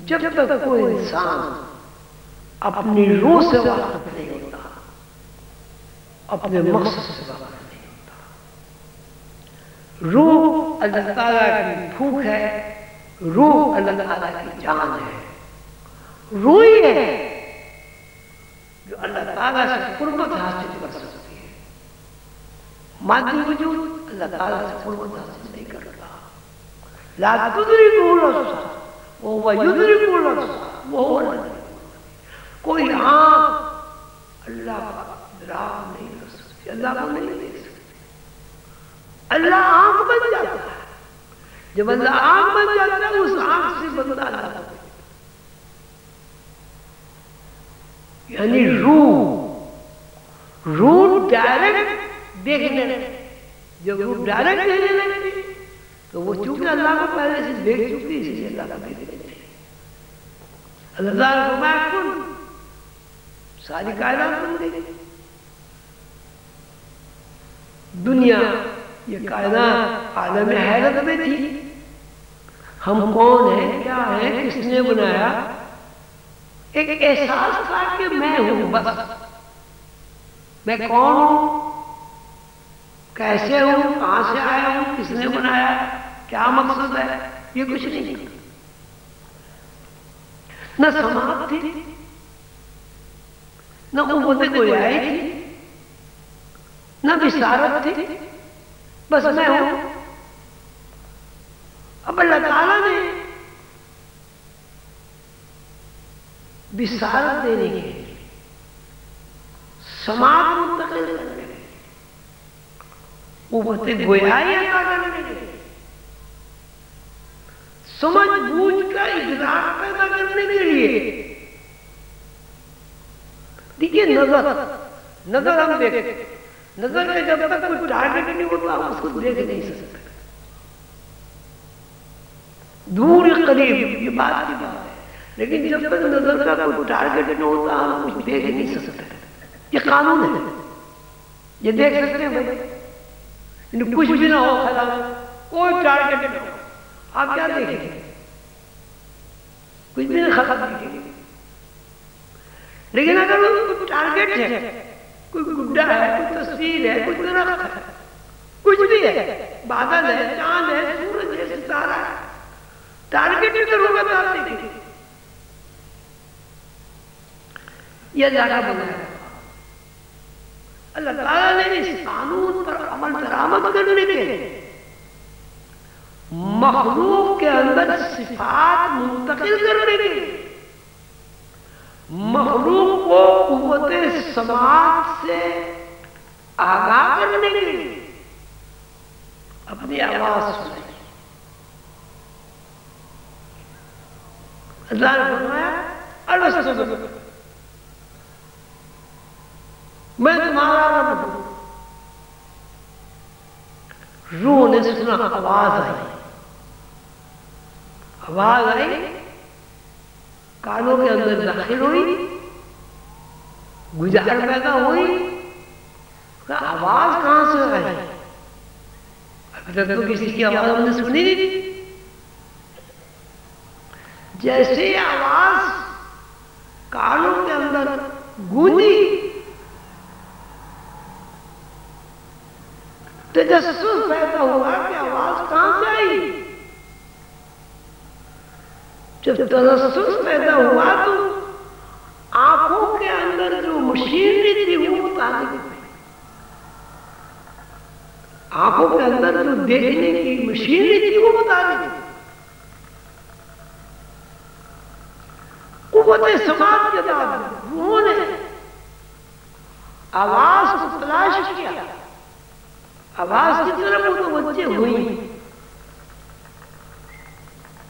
جب تک کوئی انسان اپنی روح سے واقف نہیں ہوتا، اپنے مقصد سے واقف نہیں ہوتا. روح اللہ تعالیٰ کی بھوک ہے، روح اللہ تعالیٰ کی جان ہے. روح ہی ہے جو اللہ تعالیٰ سے قربت حاصل کر سکتی ہے. مادی وجود اللہ تعالیٰ سے قربت حاصل نہیں کرتا. لا تدرکہ الابصار وہو یدرک الابصار وہو العلی. کوئی آنکھ اللہ کا ادراک نہیں کر سکتی، اللہ کو نہیں دیکھ سکتی. اللہ آنکھ بن جاتا ہے. جب اللہ آنکھ بن جاتا ہے اس آنکھ سے بندہ اللہ ہوتا ہے. یعنی روح ڈائریکٹ دیکھنے لگتی. جب روح ڈائریکٹ دیکھنے لگتی تو وہ چونکہ اللہ کو پہلے سے دیکھ چکی اسی لیے اللہ کو دیکھتی. اللہ تعالیٰ فرمایا کن، ساری کائنات بن گئی. دنیا یہ کائنات عالم حیرت میں تھی. ہم کون ہیں، کیا ہیں، کس نے بنایا. ایک احساس تھا کہ میں ہوں، بس میں کون ہوں، کیسے ہوں، کہاں سے آیا ہوں، کس نے بنایا، کیا مقصد ہے، یہ کچھ نہیں. نہ سماعت تھی، نہ قوت کوئی آئی تھی، نہ بصارت تھی، بس میں ہوں. اب اللہ تعالیٰ نے بصارت دینے کے لیے، سماعت منتقل کرنے کے لیے قوت گویائی عطا کرنے کے لیے، سمجھ بوجھ کا ادراک پیدا کرنے کے لیے۔ دیکھیے نظر ہم دیکھتے، نظر میں جب تک کوئی ٹارگٹ نہیں ہوتا ہم اس کو دیکھ نہیں سکتے، دور قریب یہ بات کی بات ہے، لیکن جب تک نظر کا کوئی ٹارگٹ نہیں ہوتا ہم کچھ دیکھ نہیں سکتے۔ یہ قانون ہے، یہ دیکھ سکتے ہیں بھائی، کچھ بھی نہ ہو خلا کوئی ٹارگٹ نہ ہو، آپ کیا دیکھیں گے؟ کچھ بھی نہیں خلا دیکھیں گے۔ لیکن اگر کوئی ٹارگٹ ہے، کوئی گڈا ہے، کوئی تصویر ہے، کوئی درخت ہے، کچھ بھی ہے، بادل ہے، چاند ہے، سورج ہے، ستارہ ہے، ٹارگٹ کی ضرورت آپ دیکھیں گے۔ یہ اللہ کا بنایا ہے۔ اللہ تعالیٰ نے اس قانون پر عمل درآمد کرنے کے مخلوق کے اندر صفات منتقل کرنے کے مخلوق کو قوت سماعت سے آگاہ کرنے کے لیے اپنی آواز سنائی۔ اللہ نے فرمایا الوسط میں تمہارا رب ہوں۔ روح نے سنا، آواز آئی، کانوں کے اندر داخل ہوئی، گجار پیدا ہوئی، آواز کہاں سے آئی؟ ابھی تک تو کسی کی آواز ہم نے سنی نہیں۔ جیسے یہ آواز کانوں کے اندر گونجی، تجسس پیدا ہوا کہ آواز کہاں سے آئی۔ جب تجسس پیدا ہوا تو آنکھوں کے اندر جو مشینری تھی وہ متعلق ہوئی، آنکھوں کے اندر جو دیکھنے کی مشینری تھی وہ متعلق ہوئی۔ قوت سماعت کے بعد روحوں نے آواز کو تلاش کیا، آواز کی طرف متوجہ ہوئی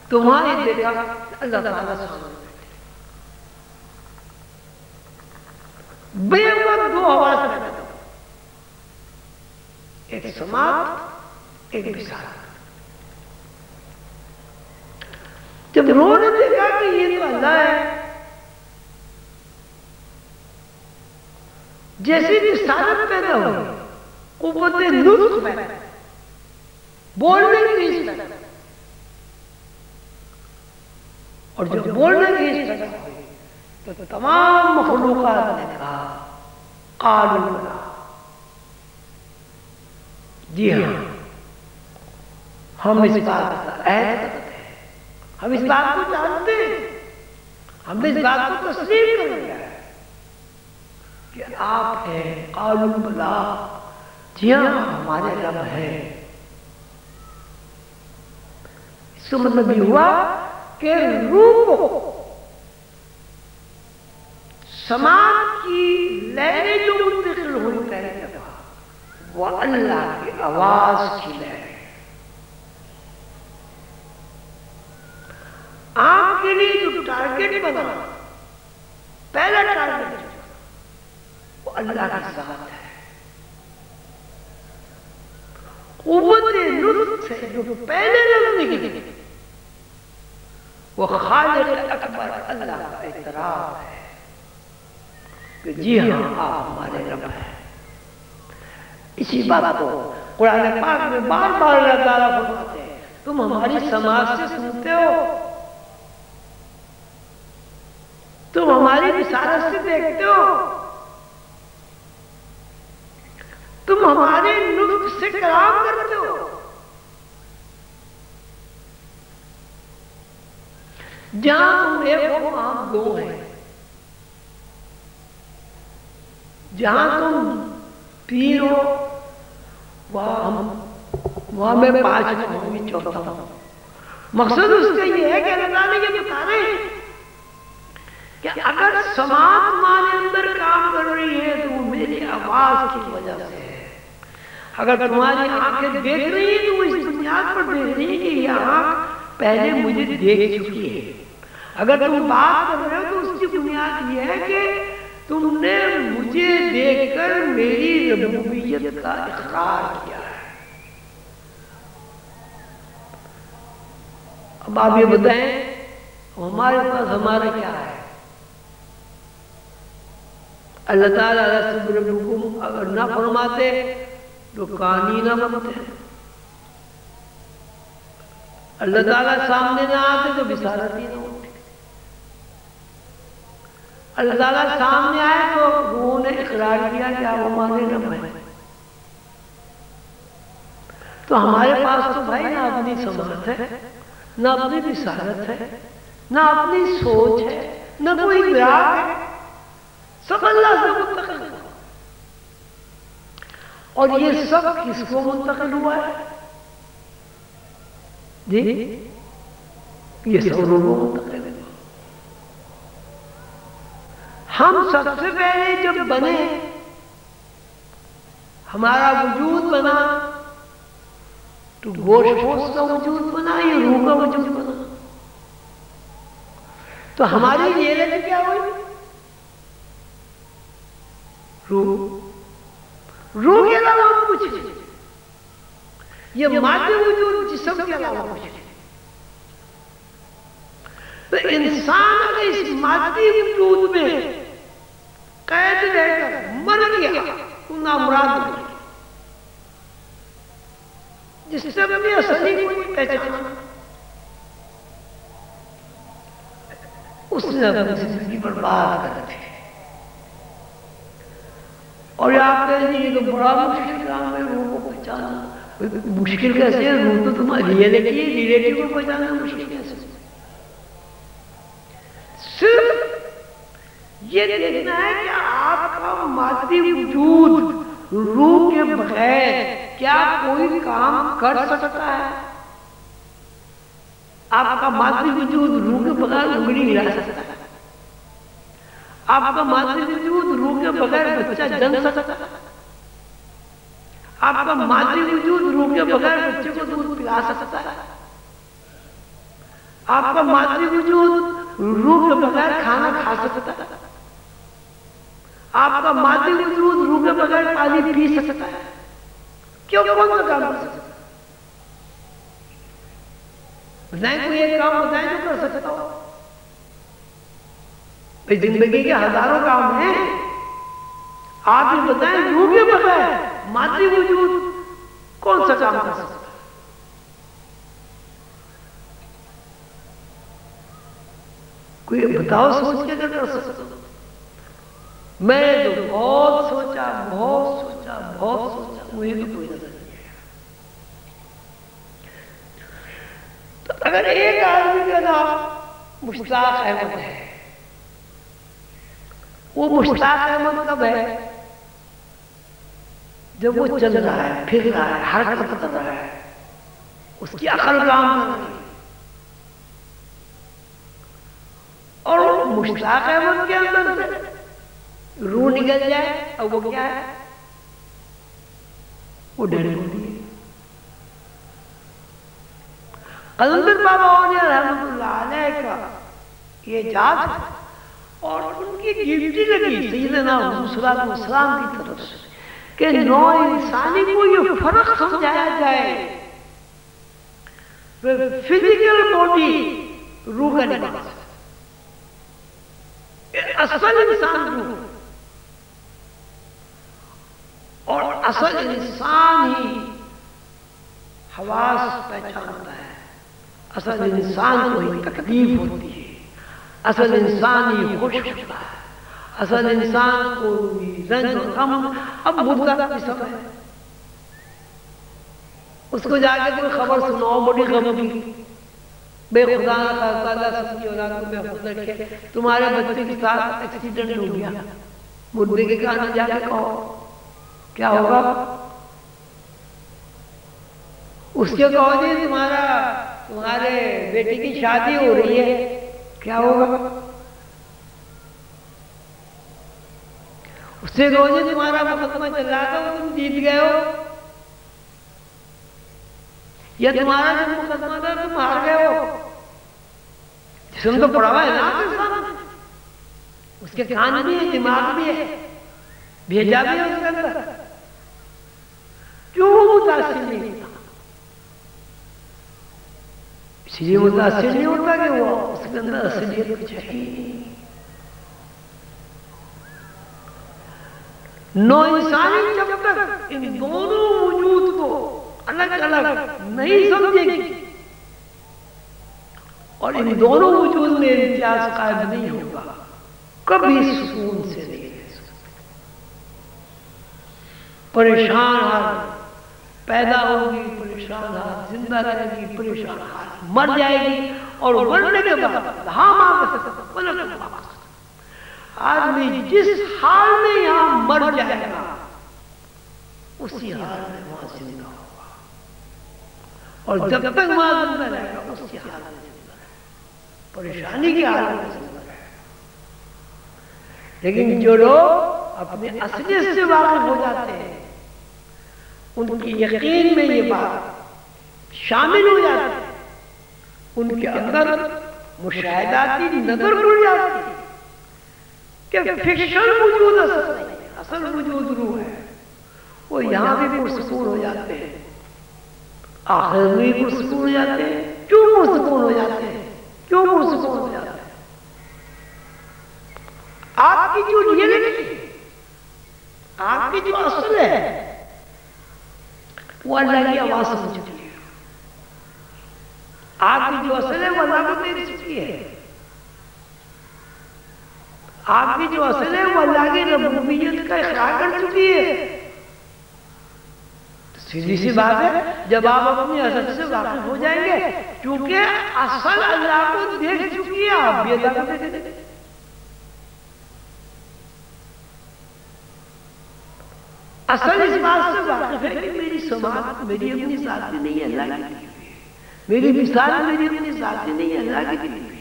تو وہاں یہ دیکھا اللہ تعالیٰ سامنے بے وقت دو آواز پیدا ہوئی، ایک سماعت ایک بشارت۔ جب روح نے دیکھا کہ یہ تو اللہ ہے، جیسے بشارت پیدا ہوئی، قوت نطق پیدا ہوئی، بولنے کی استعداد، اور جب بولنے کی استعداد ہوئی تو تمام مخلوقات نے کہا قالوا، جی ہاں ہم اس بات کا عہد کرتے ہیں، ہم اس بات کو جانتے ہیں، ہم نے اس بات کو تسلیم کر لیا ہے کہ آپ ہیں، قالوا بلا، جی ہاں ہمارے رب ہے۔ اس کا مطلب یہ ہوا کہ روح کو سماعت کی لہریں جو منتقل ہوئی پہلے دفعہ وہ اللہ کی آواز کی لہریں، آپ کے لیے جو ٹارگٹ بنا پہلا ٹارگٹ وہ اللہ کی ذات ہے۔ قوت نطق سے جو پہلے لفظ نکلی وہ خالق اکبر اللہ کا اعتراف ہے کہ جی ہاں آپ ہمارے رب ہیں۔ اسی بات کو قرآن پاک میں بار بار اللہ تعالیٰ فرماتے ہیں، تم ہماری سماعت سے سنتے ہو، تم ہماری بشارت سے دیکھتے ہو، تم ہمارے نطق سے کلام کرتے ہو۔ جہاں تم ایک ہو وہاں دو ہیں، جہاں تم تین ہو وہاں میں پانچ ہوں، میں چوتھا ہوں۔ مقصد اس کا یہ ہے کہ اللہ تعالیٰ یہ بتا رہے ہیں کہ اگر سماعت ہمارے اندر کام کر رہی ہے تو وہ میری آواز کی وجہ سے ہے، اگر تمہاری آنکھیں دیکھ رہی ہیں تو وہ اس بنیاد پر دیکھ رہی ہیں کہ یہ آنکھ پہلے مجھے دیکھ چکی ہے. اگر تم بات کر رہے ہو تو اس کی بنیاد یہ ہے کہ تم نے مجھے دیکھ کر میری ربوبیت کا اقرار کیا ہے. اب آپ یہ بتائیں ہمارے پاس ہمارا کیا ہے؟ اللہ تعالیٰ ربکم اگر نہ فرماتے تو کہانی نہ بنتے. اللہ تعالیٰ سامنے نہ آتے تو بصارت ہی نہ ہوتی. اللہ تعالیٰ سامنے آئے تو روح نے اقرار کیا کہ آپ ہمارے رب ہیں. تو ہمارے پاس تو بھائی نہ اپنی سماعت ہے، نہ اپنی بصارت ہے، نہ اپنی سوچ ہے، نہ کوئی ادراک ہے. سب اللہ سے منتقل ہوا. اور یہ سب کس کو منتقل ہوا ہے؟ جی یہ سب روح کو منتقل ہوا. ہم سب سے پہلے جب بنے، ہمارا وجود بنا تو گوشت پوش کا وجود بنا یا روح کا وجود بنا؟ تو ہماری نیت کیا ہوئی؟ روح کے علاوہ کچھ نہیں. یہ مادی وجود جسم کے علاوہ کچھ نہیں. تو انسان اگر اس مادی وجود میں قید رہ کر مر گیا تو نامراد نہیں. جس سے اپنی اصلی کوئی پہچان اس نے اپنی زندگی برباد کر دی. اور آپ کہیں گے یہ تو بڑا مشکل کام ہے روح کو پہچانا. مشکل کیسے ہے؟ روح تو تمہاری ریئلٹی ہے، ریئلٹی کو پہچانا مشکل کیسے؟ صرف یہ دیکھنا ہے کہ آپ کا مادی وجود روح کے بغیر کیا کوئی کام کر سکتا ہے؟ آپ کا مادی وجود روح کے بغیر انگلی ہلا سکتا ہے؟ آپ کا مادی وجود روح کے بغیر بچہ جن سکتا ہے؟ آپ کا مادی وجود روح کے بغیر بچے کو دودھ پلا سکتا ہے؟ آپ کا مادی وجود روح کے بغیر کھانا کھا سکتا ہے؟ آپ کا مادی وجود روح کے بغیر پانی پی سکتا ہے؟ کیوں کون سا کام کر سکتا ہے؟ بتائیں کوئی ایک کام بتائیں جو کر سکتا ہو. زندگی کے ہزاروں کام ہیں، آپ یہ بتائیں روح کے بغیر مادی وجود کون سا کام کر سکتا ہے؟ کوئی بتاؤ سوچ کے کر سکتا ہو. میں تو بہت سوچا مجھے تو کوئی نظر نہیں آیا. تو اگر ایک آدمی کا نام مشتاق احمد ہے، وہ مشتاق احمد کب ہے؟ جب وہ چل رہا ہے، پھر رہا ہے، حرکت کر رہا ہے، اس کی عقل کام کر رہی ہے. اور مشتاق احمد کے اندر سے روح نکل جائے اور وہ کیا ہے؟ وہ ڈر ہوتی ہے. قلندر بابا اولیاء رحمۃ اللہ علیہ کا یہ جات ہے اور ان کی ڈیوٹی لگی سیدنا حضور صلی اللہ علیہ وسلم کی طرف سے کہ نوع انسانی کو یہ فرق سمجھایا جائے فزیکل باڈی روح کا لباس. اصل انسان روح اور اصل انسان ہی حواس پہچانتا ہے. اصل انسان کو ہی تکلیف ہوتی ہے، اصل انسان ہی خوش ہوتا ہے، اصل انسان کو رنج و غم. اب مردہ کی سب ہے، اس کو جا کے کوئی خبر سناؤ بڑی غم کی، بے خدا نہ خاصہ سب کی اولاد کو محفوظ رکھے، تمہارے بچے کے ساتھ ایکسیڈنٹ ہو گیا، مردے کے کہاں جا کے کہو کیا ہوگا؟ اس کے کہو جی تمہارے بیٹی کی شادی ہو رہی ہے، کیا ہوگا؟ اس سے کہو جی تمہارا مقدمہ چل رہا تھا تم جیت گئے ہو، یہ تمہارا جو مقدمہ تھا تم ہار گئے ہو. جسم تو پڑا ہوا ہے نا آپ کے سامنے، اس کے کان بھی ہے، دماغ بھی ہے، بھیجا بھی ہے اس کے اندر. کیوں متاثر نہیں ہوتا؟ اس لیے متاثر نہیں ہوتا کہ وہ اس کے اندر اصلیت کچھ ہے ہی نہیں. نو انسانی جب تک ان دونوں وجود کو الگ الگ نہیں سمجھے گی اور ان دونوں وجود میں امتیاز قائم نہیں ہوگا، کبھی سکون سے نہیں رہ سکتے. پریشان حال پیدا ہوگی، پریشان حال زندہ رہے گی، پریشان حال مر جائے گی، اور مرنے کے بعد ہم آپ آدمی جس حال میں یہاں مر جائے گا اسی حال میں وہاں زندہ ہوگا، اور جب تک وہاں زندہ رہے گا اسی حال میں زندہ رہے گا، پریشانی کی حال میں زندہ رہے گا. لیکن جو لوگ اپنے اصلیت سے واقف ہو جاتے ہیں، ان کی یقین میں یہ بات شامل ہو جاتی ہے، ان کے اندر مشاہداتی نظر کھل جاتی ہے کہ فکشن وجود اصل نہیں ہے، اصل وجود روح ہے. وہ یہاں بھی پرسکون ہو جاتے ہیں، آخرت میں بھی پرسکون ہو جاتے ہیں. کیوں پرسکون ہو جاتے ہیں؟ کیوں پرسکون ہو جاتے ہیں؟ آپ کی جو ریئلٹی، آپ کی جو اصل ہے، وہ اللہ کی آواز سمجھ چکی ہے. آپ کی جو اصل ہے وہ اللہ کو دے چکی ہے. آپ کی جو اصل ہے وہ اللہ کی ربوبیت کا اقرار کر چکی ہے. سیدھی سی بات ہے، جب آپ اپنی اصل سے واقف ہو جائیں گے، کیونکہ اصل اللہ کو دیکھ چکی ہے، آپ بھی اللہ کو دیکھ دیں. اصل اس بات سے واقف ہے کہ میری سماعت میری اپنی ذاتی نہیں ہے، اللہ کی دی ہوئی ہے. میری مثال میری اپنی ذاتی نہیں ہے، اللہ کی دی ہوئی ہے.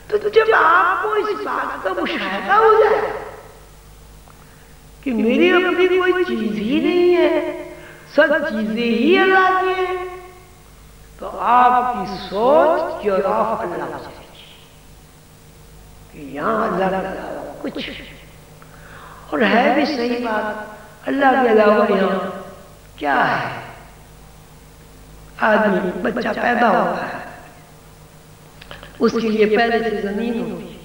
تو جب آپ کو اس بات کا مشاہدہ ہو جائے کہ میری اپنی کوئی چیز ہی نہیں ہے، سب چیزیں ہی اللہ کی ہیں، تو آپ کی سوچ جو راف اللہ سے کہ یہاں اللہ کے علاوہ کچھ، اور ہے بھی صحیح بات، اللہ کے علاوہ یہاں کیا ہے؟ آدمی بچہ پیدا ہوتا ہے، اس کے لیے پہلے سے زمین ہوتی ہے،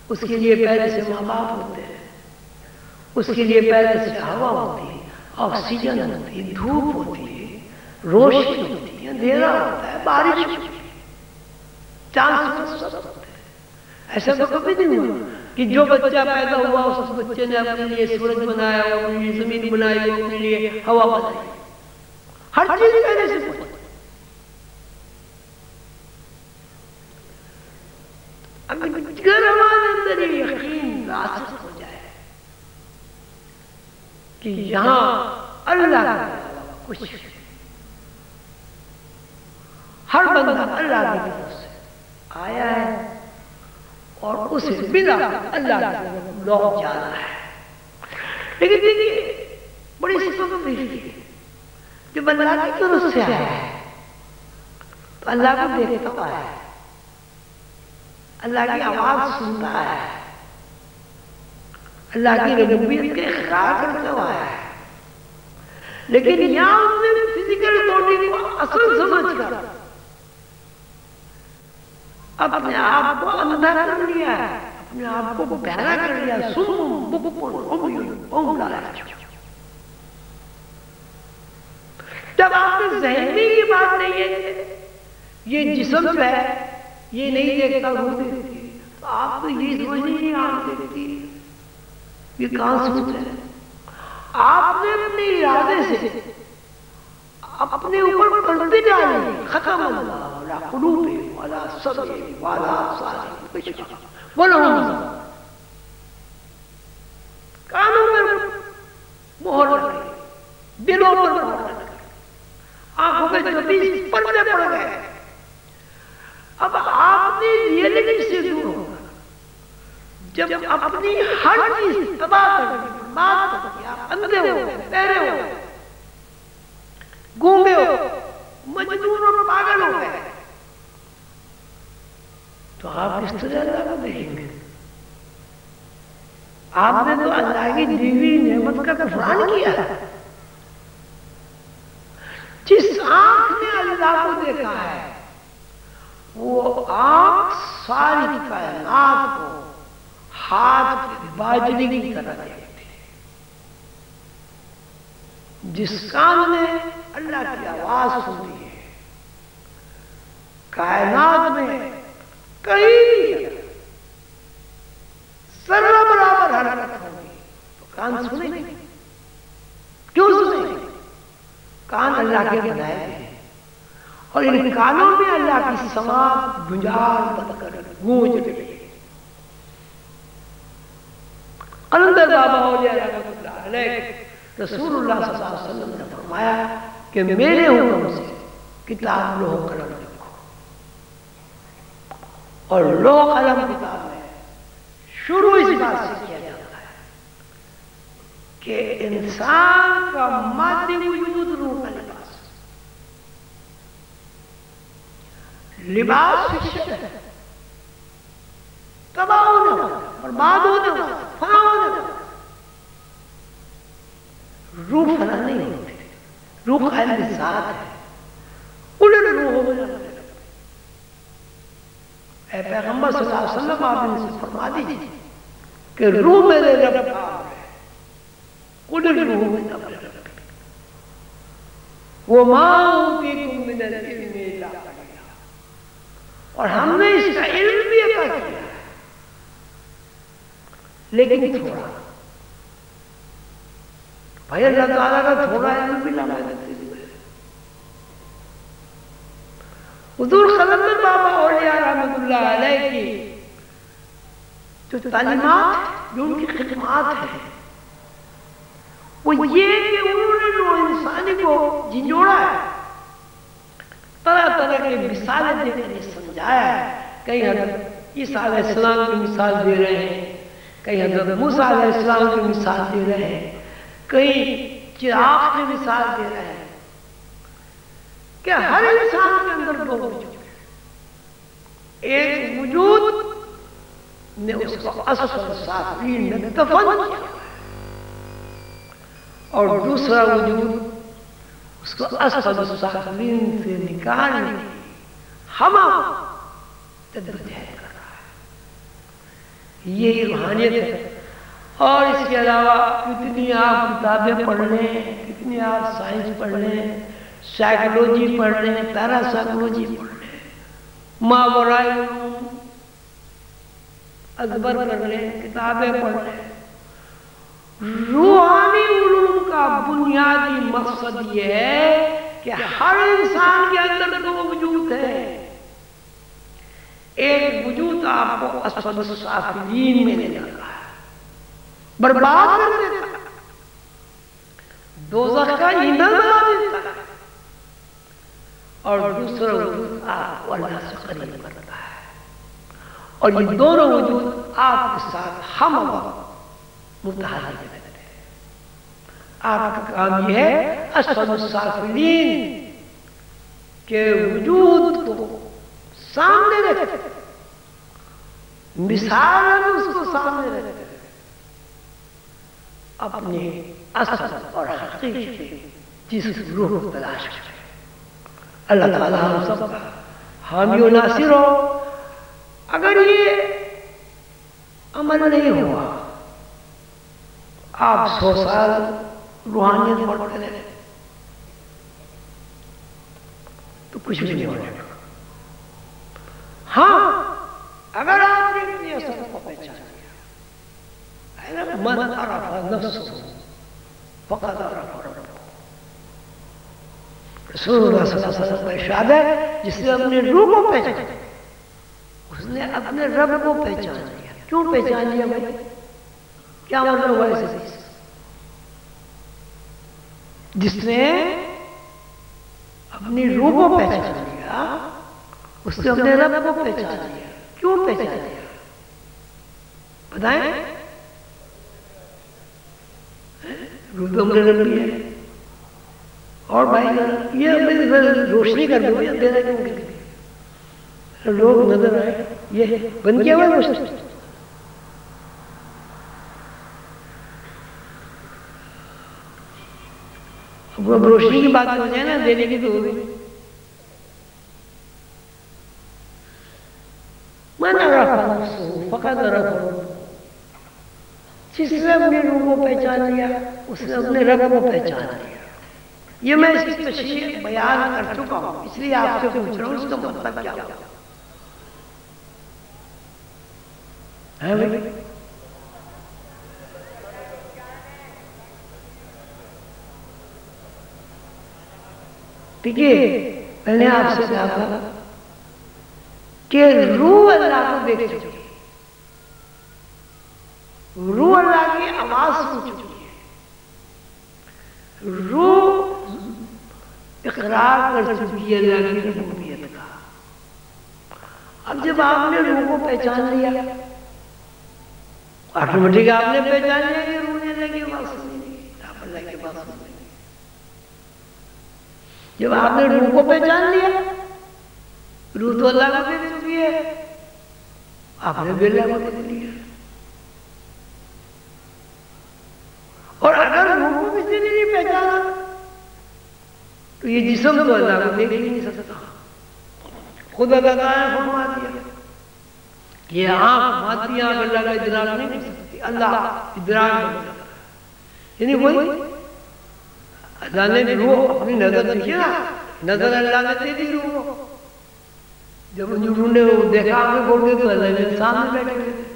اس کے لیے پہلے سے ماں باپ ہوتے ہیں، اس کے لیے پہلے سے ہوا ہوتی ہے، آکسیجن ہوتی ہے، دھوپ ہوتی ہے، روشنی ہوتی ہے، اندھیرا ہوتا ہے، بارش ہوتی ہے، چاند سب ہوتے ہیں. ایسا تو کبھی نہیں ہوا کہ جو بچہ پیدا ہوا اس بچے نے اپنے لیے سورج بنایا، اپنے لیے زمین بنائی، اپنے لیے ہوا بنائی. ہر چیز پہلے سے ہوتی ہے. اگر ہمارے اندر یہ یقین راسخ ہو جائے کہ یہاں اللہ کا کچھ، ہر بندہ اللہ کی طرف سے آیا ہے اور اسے بنا اللہ کی طرف لوٹ جانا ہے. لیکن دیکھیے بڑی صفت دیکھیے، جب اللہ کی طرف سے آیا ہے تو اللہ کو دیکھتا ہوا ہے، اللہ کی آواز سنتا ہے، اللہ کی ربوبیت کے اقرار کرتا ہوا ہے. لیکن یہاں اس نے فزیکل باڈی کو اصل سمجھ کر اپنے آپ کو اندھا کر لیا ہے، اپنے آپ کو بہرا کر لیا. جب آپ کے ذہن میں یہ بات نہیں ہے یہ جسم جو ہے یہ نہیں دیکھتا روح دیکھتی ہے، تو آپ کو یہ سمجھنی نہیں آنکھ دیکھتی یہ کہاں سے ہوتا ہے. آپ نے اپنے ارادے سے اپنے اوپر پردے ڈالے، ختم اللہ علی قلوبہم وعلی سمعہم وعلی ابصارہم غشاوہ ولہم کانوں پر مہر لگی، دلوں پر مہر لگی، آنکھوں میں 24 پردے پڑ گئے. اب آپ نے ریئلٹی سے دور ہوگا جب اپنی ہر چیز تباہ کر دی، بات کر دیا، اندھے ہو گئے، بہرے ہو گئے. آپ نے تو اللہ کی دی ہوئی نعمت کا کفران کیا. جس آنکھ نے اللہ کو دیکھا ہے وہ آنکھ ساری کائنات کو ہاتھ کی باجری کی طرح دیکھتی ہے. جس کان نے اللہ کی آواز سنی ہے کائنات میں کہیں بھی ذرہ برابر حرکت ہوگی تو کان سنیں گے. کیوں سنیں گے؟ کان اللہ کے بنائے ہیں اور ان کانوں میں اللہ کی سماعت گنجار بن کر گونج رہی ہے. قلندر بابا اولیاء رحمۃ اللہ علیہ رسول اللہ صلی اللہ علیہ وسلم نے فرمایا کہ میرے حکم سے کتاب لوح قلم لکھو. اور لوح قلم کتاب میں شروع اس بات سے کیا جاتا ہے کہ انسان کا مادی وجود روح کا لباس. لباس فکشن ہے، تباہ ہونے والا، برباد ہونے والا، فنا ہونے والا. روح فنا نہیں ہوتی، روح قائم ذات ہے. انہیں روح ہو جانا. اے پیغمبر صلی اللہ علیہ وسلم آپ ان سے فرما دیجیے کہ روح میرے رب کا ہے. انہیں روح من امر ربی وما اوتیتم من العلم الا قلیلا. اور ہم نے اس کا علم بھی عطا کیا ہے لیکن تھوڑا. بھائی اللہ تعالیٰ کا تھوڑا علم بھی نہ دیتے. حضور قلندر بابا اولیاء رحمۃ اللہ علیہ کی جو تعلیمات جو ان کی خدمات ہیں وہ یہ کہ انہوں نے نوع انسانی کو جھنجھوڑا ہے، طرح طرح کی مثالیں دے کر یہ سمجھایا ہے. کئی حضرت عیسیٰ علیہ السلام کی مثال دے رہے ہیں، کئی حضرت موسیٰ علیہ السلام کی مثال دے رہے ہیں، کئی چراغ کی مثال دے رہے ہیں کہ ہر انسان کے اندر دو وجود ہیں. ایک وجود نے اس کو اسفل سافلین میں دفن کیا اور دوسرا وجود اس کو اسفل سافلین سے نکالنے ہم جدوجہد کر رہا ہے. یہ روحانیت ہے. اور اس کے علاوہ کتنی آپ کتابیں پڑھ لیں، کتنی آپ سائنس پڑھ لیں، سائیکولوجی پڑھ لیں، پیرا سائیکولوجی پڑھ لیں، ماورائے علوم ازبر کر لیں، کتابیں پڑھ لیں. روحانی علوم کا بنیادی مقصد یہ ہے کہ ہر انسان کے اندر دو وجود ہے. ایک وجود آپ کو اسفل السافلین میں لے جاتا ہے، برباد کر دیتا ہے، دوزخ کا ایندھن بنا دیتا ہے. اور دوسرا وجود آپ کو اللہ سے قریب کرتا ہے. اور یہ دونوں وجود آپ کے ساتھ ہم وقت متحد رہتے ہیں. آپ کا کام یہ ہے اسفل السافلین کے وجود کو سامنے رکھتے، مثال اس کو سامنے رکھتے، اپنے اصل اور حقیقی جس روح کو تلاش کریں. اللہ تعالیٰ ہم سب کا حامی و ناصر ہو. اگر یہ عمل نہیں ہوا، آپ 100 سال روحانیت پڑھتے رہے تو کچھ بھی نہیں ہونے گا. ہاں اگر آپ نے اپنی اصل کو پہچان لیا، من عرف نفسه فقد عرف ربه. رسول اللہ صلی اللہ علیہ وسلم کا ارشاد ہے جس نے اپنے روح کو پہچانا اس نے اپنے رب کو پہچان لیا. کیوں پہچان لیا بھائی؟ کیا مطلب ہوا اسے؟ جس نے اپنی روح کو پہچان لیا اس نے اپنے رب کو پہچان لیا. کیوں پہچان لیا بتائیں؟ روح تو اپنے رب بھی ہے. اور بھائی یہ روشنی کر دو اندھیرا کیوں کہ لوگ نظر آئے. یہ بند کیا ہوا روشنی. وہ روشنی کی بات ہو جائے نا، دینے کی تو ہوگی. من عرف نفسه فقد عرف ربه. جس نے اپنی روح کو پہچان لیا اس نے اپنے رب کو پہچان لیا. یہ میں اس کی تشریح بیان کر چکا ہوں، اس لیے آپ سے پوچھ رہا ہوں اس کا مطلب کیا ہوا ہے بھائی؟ ٹھیک ہے، میں نے آپ سے کہا کہ روح اللہ کو دیکھ چکی ہے، روح اللہ کی آواز سن چکی ہے، روح اقرار کر چکی ہے اللہ کی ربوبیت کا. اب جب آپ نے روح کو پہچان لیا، آٹومیٹک آپ نے پہچان لیا کہ روح نے اللہ کی آواز سنی، آپ اللہ کی آواز سنی. جب آپ نے روح کو پہچان لیا، روح تو اللہ کو دیکھ چکی ہے، آپ نے بھی اللہ کو دیکھ لیا. اور اگر روح کو کسی نے نہیں پہچانا تو یہ جسم تو اللہ کو دیکھ ہی نہیں سکتا. خود اللہ تعالیٰ نے فرما دیا یہ آنکھ مادی آنکھ اللہ کا ادراک نہیں کر سکتی، اللہ ادراک بن جاتا ہے. یعنی وہی اللہ نے روح اپنی نظر دیکھی نا، نظر اللہ نے دے دی روح کو. جب انہوں نے دیکھا آپ نے بول دیا تو اللہ نے سامنے بیٹھے ہوئے تھے.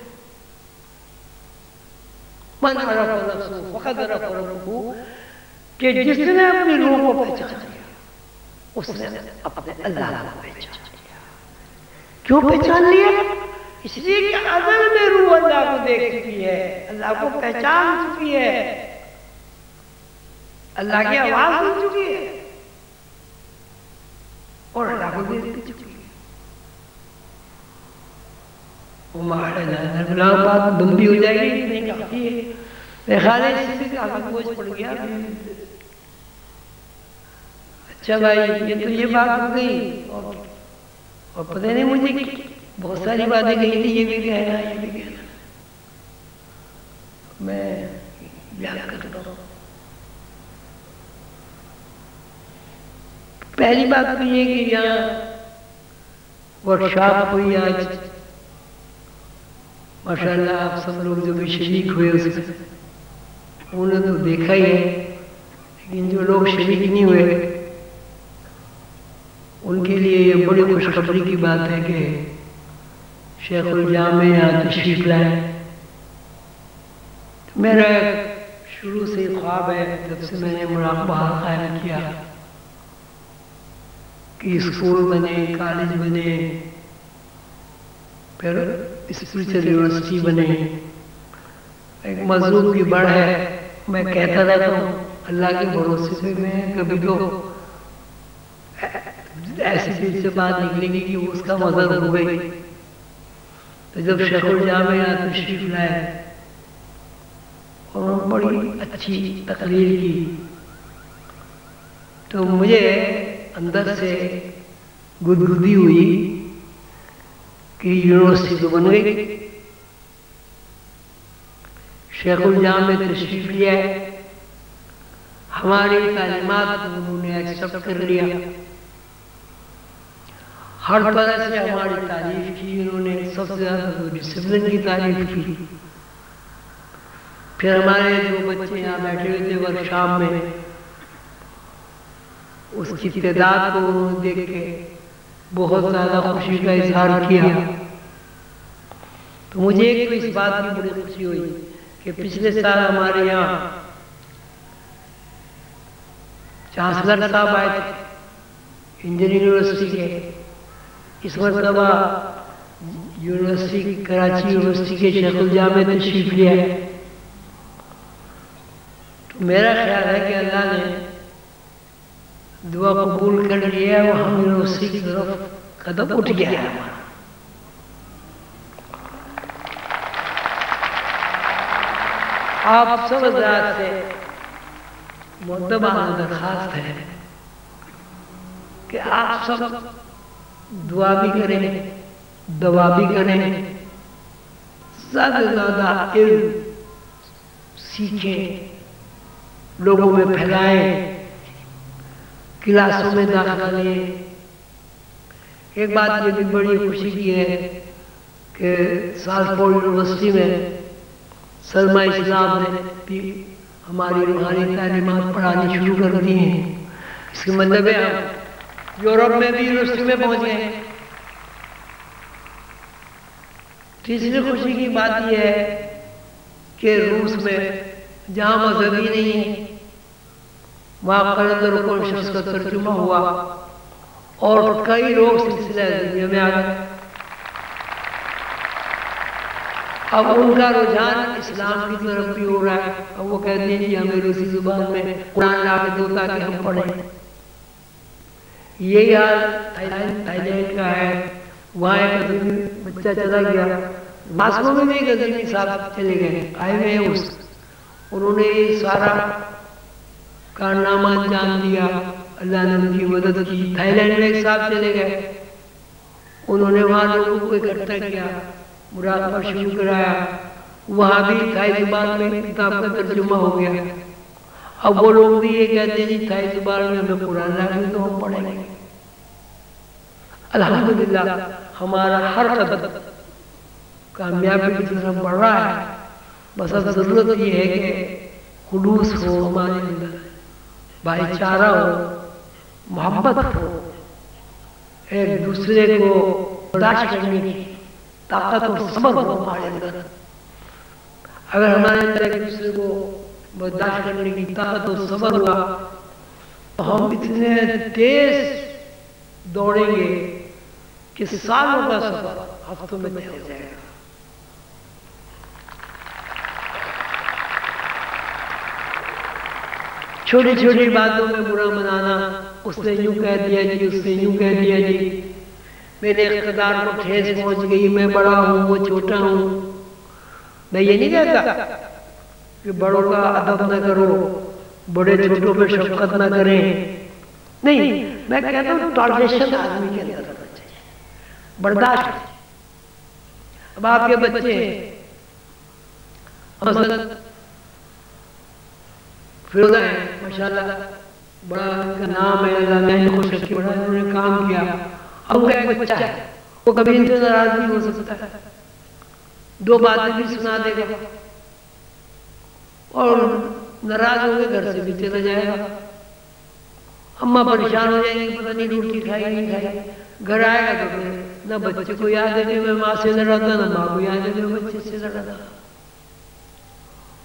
من عرف نفسه فقد عرف ربه، کہ جس نے اپنی روح کو پہچان لیا اس نے اپنے اللہ کو پہچان لیا. کیوں پہچان لیا؟ اس لیے کہ ازل میں روح اللہ کو دیکھ چکی ہے، اللہ کو پہچان چکی ہے، اللہ کی آواز سن چکی ہے اور اللہ کو دیکھ چکی ہے. بات لمبی ہو جائے گی، اتنی کافی ہے. میرے خیال ہے اس سے کافی بوجھ پڑ گیا. اچھا بھائی، یہ تو یہ بات ہو گئی، اور پتہ نہیں مجھے بہت ساری باتیں کہی تھی، یہ بھی کہنا یہ بھی کہنا. میں یاد کرتا ہوں. پہلی بات تو یہ کہ یہاں ورکشاپ ہوئی آج، ماشاءاللہ آپ سب لوگ جو بھی شریک ہوئے اس میں انہوں نے تو دیکھا ہی ہے، لیکن جو لوگ شریک نہیں ہوئے ان کے لیے یہ بڑی خوشخبری کی بات ہے کہ شیخ الجامع یہاں تشریف لائے. میرا شروع سے خواب ہے، جب سے میں نے مراقبہ قائم کیا کہ اسکول بنے، کالج بنے، پھر اسپریچل یونیورسٹی بنے. ایک مذہب کی بڑھ ہے، میں کہتا رہتا ہوں اللہ کے بھروسے پہ میں کبھی تو ایسی دل سے بات نکلے گی کہ اس کا مذہب ہو گئی. تو جب شیخ الجامع یہاں تشریف لائے اور بڑی اچھی تقریر کی تو مجھے اندر سے گدگدی ہوئی کہ یونیورسٹی تو بن گئی. شیخ الجامع نے تشریف لیا ہے، ہماری تعلیمات کو انہوں نے ایکسپٹ کر لیا، ہر طرح سے ہماری تعریف کی انہوں نے، سب سے زیادہ ڈسپلن کی تعریف کی. پھر ہمارے جو بچے یہاں بیٹھے ہوئے تھے ورکشاپ میں، اس کی تعداد کو انہوں نے دیکھ کے بہت زیادہ خوشی کا اظہار کیا. تو مجھے ایک تو اس بات کی بڑی خوشی ہوئی کہ پچھلے سال ہمارے یہاں چانسلر صاحب آئے تھے انجینئرنگ یونیورسٹی کے، اس مرتبہ یونیورسٹی کراچی یونیورسٹی کے شیخ الجامع تشریف لیا ہے. تو میرا خیال ہے کہ اللہ نے دعا قبول کر لیا ہے، وہ ہم یونیورسٹی کی طرف قدم اٹھ گیا ہے. آپ سب حضرات سے مؤدبانہ درخواست ہے کہ آپ سب دعا بھی کریں، دوا بھی کریں، زیادہ سے زیادہ علم سیکھیں، لوگوں میں پھیلائیں، کلاسوں میں داخلہ لیے. ایک بات یہ بھی بڑی خوشی کی ہے کہ سالفورڈ یونیورسٹی میں سلمہ اسلام نے بھی ہماری روحانی تعلیمات پڑھانی شروع کر دی ہیں. اس کا مطلب ہے ہم یورپ میں بھی یونیورسٹی میں پہنچ گئے ہیں. تیسری خوشی کی بات یہ ہے کہ روس میں جہاں مذہبی نہیں ہے وہاں قلندر کو شخص کا ترجمہ ہوا اور کئی لوگ سلسلہ دنیا میں آ گئے. اب ان کا رجحان اسلام کی طرف بھی ہو رہا ہے. اب وہ کہتے ہیں کہ ہمیں روسی زبان میں قرآن لا کے دو تاکہ ہم پڑھیں. یہی حال تھائی لینڈ کا ہے. وہاں ایک بچہ چلا گیا. ماسکو میں بھی ایک غزنوی صاحب چلے گئے آئے ہوئے ہیں. انہوں نے یہ سارا کارنامہ انجام دیا. اللہ نے ان کی مدد کی. تھائی لینڈ میں ایک صاحب چلے گئے. انہوں نے وہاں لوگوں کو اکٹھا کیا, مراقبہ شروع کرایا. وہاں بھی تھائی زبان میں کتاب کا ترجمہ ہو گیا. اب وہ لوگ بھی یہ کہتے ہیں جی تھائی زبان میں ہمیں قرآن لاگے تو ہم پڑھیں گے. الحمدللہ ہمارا ہر قدم کامیابی کی طرف بڑھ رہا ہے. بس اب ضرورت یہ ہے کہ خلوص ہو ہمارے اندر, بھائی چارہ ہو, محبت ہو, ایک دوسرے کو برداشت کرنے کی طاقت اور صبر ہو ہمارے اندر. اگر ہمارے اندر ایک دوسرے کو برداشت کرنے کی طاقت اور صبر ہوا تو ہم اتنے تیز دوڑیں گے کہ سالوں کا سفر ہفتوں میں طے ہو جائے گا. چھوٹی چھوٹی باتوں میں برا منانا, اس نے یوں کہہ دیا جی, اس نے یوں کہہ دیا جی, میرے اقتدار کو ٹھیس پہنچ گئی, میں بڑا ہوں وہ چھوٹا ہوں. میں یہ نہیں کہتا کہ بڑوں کا ادب نہ کرو, بڑے چھوٹوں پہ شفقت نہ کریں. نہیں, میں کہتا ہوں ٹالریشن آدمی کے اندر ہونا چاہیے, برداشت. اب آپ کے بچے مثلا فیروزہ ہے, ماشاءاللہ بڑا ان کا نام ہے, اللہ نے ان کو شکر بڑا انہوں نے کام کیا. اب ان کا ایک بچہ ہے, وہ کبھی ان سے ناراض نہیں ہو سکتا ہے, دو باتیں بھی سنا دے گا اور ناراض ہو کے گھر سے بھی چلا جائے گا. اماں پریشان ہو جائیں گی, پتہ نہیں روٹی کھائی نہیں کھائی. گھر آئے گا تو نہ بچے کو یاد ہے کہ میں ماں سے لڑا تھا, نہ ماں کو یاد ہے کہ میں بچے سے لڑا تھا.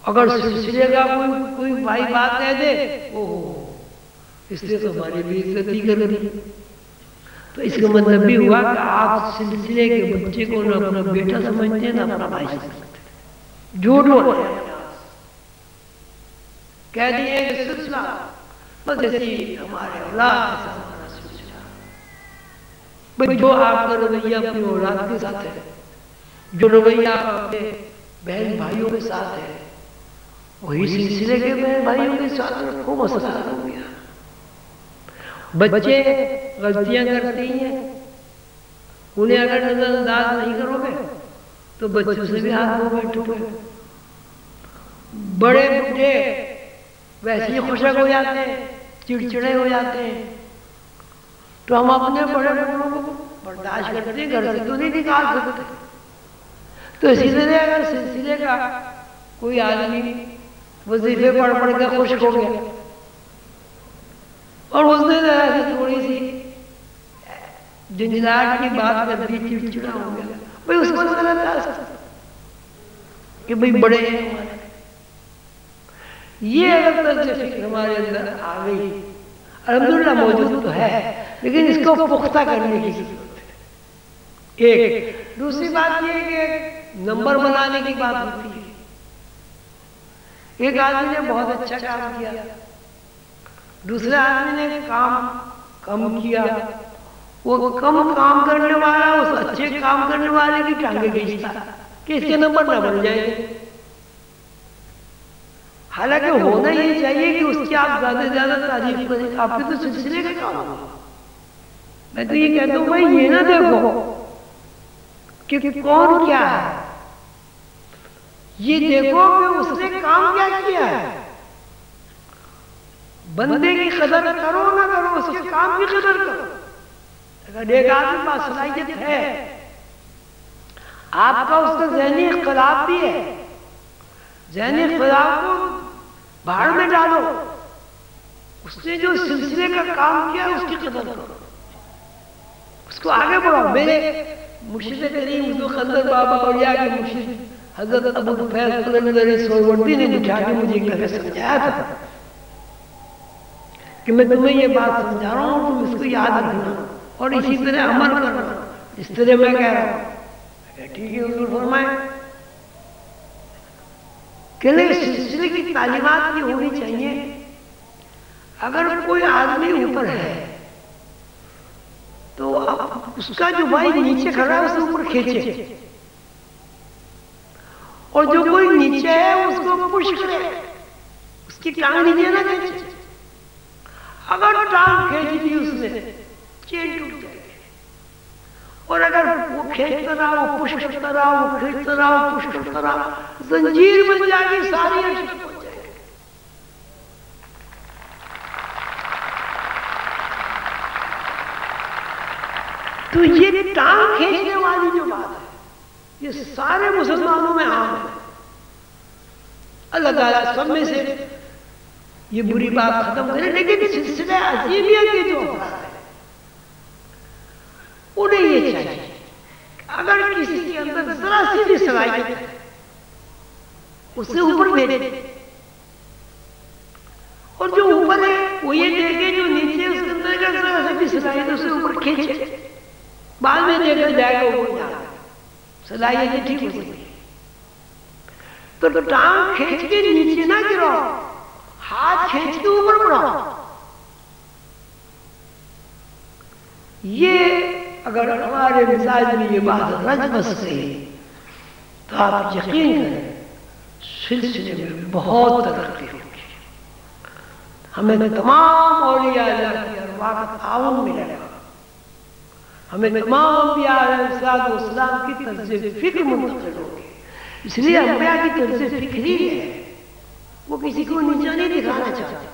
اگر سلسلے کا کوئی بھائی بات کہہ دے, اوہ اس نے تو ہماری بھی عزتی کر دی. تو اس کا مطلب بھی ہوا کہ آپ سلسلے کے بچے کو نہ اپنا بیٹا سمجھتے ہیں نہ اپنا بھائی سمجھتے ہیں. جھوٹ بول رہے ہیں, کہہ دیے کہ سلسلہ بس ایسی ہمارے اولاد ایسا ہمارا سلسلہ. بھئی جو آپ کا رویہ اپنی اولاد کے ساتھ ہے, جو رویہ آپ اپنے بہن بھائیوں کے ساتھ ہے, وہی سلسلے کے بہن بھائیوں کے ساتھ رکھو. مسئلہ ہو گیا. بچے غلطیاں کرتے ہی ہیں, انہیں اگر نظر انداز نہیں کرو گے تو بچوں سے بھی ہاتھ دھو بیٹھو گے. بڑے بڈھے ویسے ہی خشک ہو جاتے ہیں, چڑچڑے ہو جاتے ہیں. تو ہم اپنے بڑے بڑوں کو برداشت کرتے ہیں, گھر سے تو نہیں نکال سکتے. تو اسی طرح اگر سلسلے کا کوئی آدمی وظیفے پڑھ پڑھ کے خشک ہو گیا اور اس نے تھوڑی سی جنجلاہٹ کی بات کر دی, چڑچڑا ہو گیا, بھئی اس کو نظر انداز کہ بھئی بڑے ہیں ہمارے. یہ اگر طرز فکر ہمارے اندر آ گئی, الحمدللہ موجود تو ہے, لیکن اس کو پختہ کرنے کی ضرورت ہے. ایک دوسری بات یہ ہے کہ نمبر بنانے کی بات ہوتی ہے. ایک آدمی نے بہت اچھا کام کیا, دوسرے آدمی نے کام کم کیا. وہ کم کام کرنے والا اس اچھے کام کرنے والے کی ٹانگیں کھینچتا کہ اس کے نمبر نہ بن جائے. حالانکہ ہونا یہ چاہیے کہ اس کی آپ زیادہ سے زیادہ تعریف کریں, آپ کے تو سلسلے کا کام ہو. میں تو یہ کہتا ہوں بھائی یہ نہ دیکھو کہ کون کیا ہے, یہ دیکھو کہ اس نے کام کیا کیا ہے. بندے کی قدر کرو نہ کرو, اس کے کام کی قدر کرو. اگر ایک آدمی کے پاس صلاحیت ہے، آپ کا اس کا ذہنی اختلاف بھی ہے، ذہنی اختلاف کو بھاڑ میں ڈالو. اس نے جو سلسلے کا کام کیا اس کی قدر کرو، اس کو آگے بڑھاؤ. میرے مرشد کریم حضور خضر بابا اولیاء کے مرشد حضرت ابو الفیض قلندری سہروردی نے بٹھا کے مجھے ایک دفعہ سمجھایا تھا کہ میں تمہیں یہ بات سمجھا رہا ہوں، تم اس کو یاد رکھنا اور اسی طرح عمل کرنا اس طرح میں کہہ رہا ہوں. ٹھیک ہے حضور فرمائیں کہ سلسلے کی تعلیمات یہ ہونی چاہیے. اگر کوئی آدمی اوپر ہے تو اس کا جو بھائی نیچے کھڑا ہے اسے اوپر کھینچے، اور جو کوئی نیچے ہے اس کو پش کرے، اس کی ٹانگ نیچے نہ کھینچے. اگر ٹانگ کھینچ دی اس نے چین ٹوٹ جائے گی، اور اگر وہ کھینچتا رہا، وہ پش کرتا رہا، وہ کھینچتا رہا، وہ پش کرتا رہا، زنجیر بن جائے گی، ساری عرش پہنچ جائے گی. تو یہ ٹانگ کھینچنے والی جو بات ہے یہ سارے مسلمانوں میں عام ہے. اللہ تعالیٰ سب میں سے یہ بری بات ختم کرے. لیکن سلسلہ عظیمیہ کے جو افراد ہیں انہیں یہ چاہیے اگر کسی کے اندر ذرا سی بھی صلاحیت ہے اسے اوپر بھیجے، اور جو اوپر ہے وہ یہ دیکھے جو نیچے اس کے اندر ذرا سی بھی صلاحیت ہے اسے اوپر کھینچے. بعد میں دیکھا جائے گا وہ صلاحیت ٹھیک ہو سکتی ہے. تو ٹانگ کھینچ کے نیچے نہ گراؤ، ہاتھ کھینچ کے اوپر بڑھاؤ. یہ اگر ہمارے مزاج میں یہ بات رچ بس گئی تو آپ یقین کریں سلسلے میں بہت ترقی ہوگی. ہمیں تمام اولیاء اللہ کی ارواح کا تعاون ملے گا. ہمیں تمام انبیاء علیہ السلام کی طرز فکر منتقل ہوگی. اس لیے انبیاء کی طرز فکری ہے وہ کسی کو نیچا نہیں دکھانا چاہتے،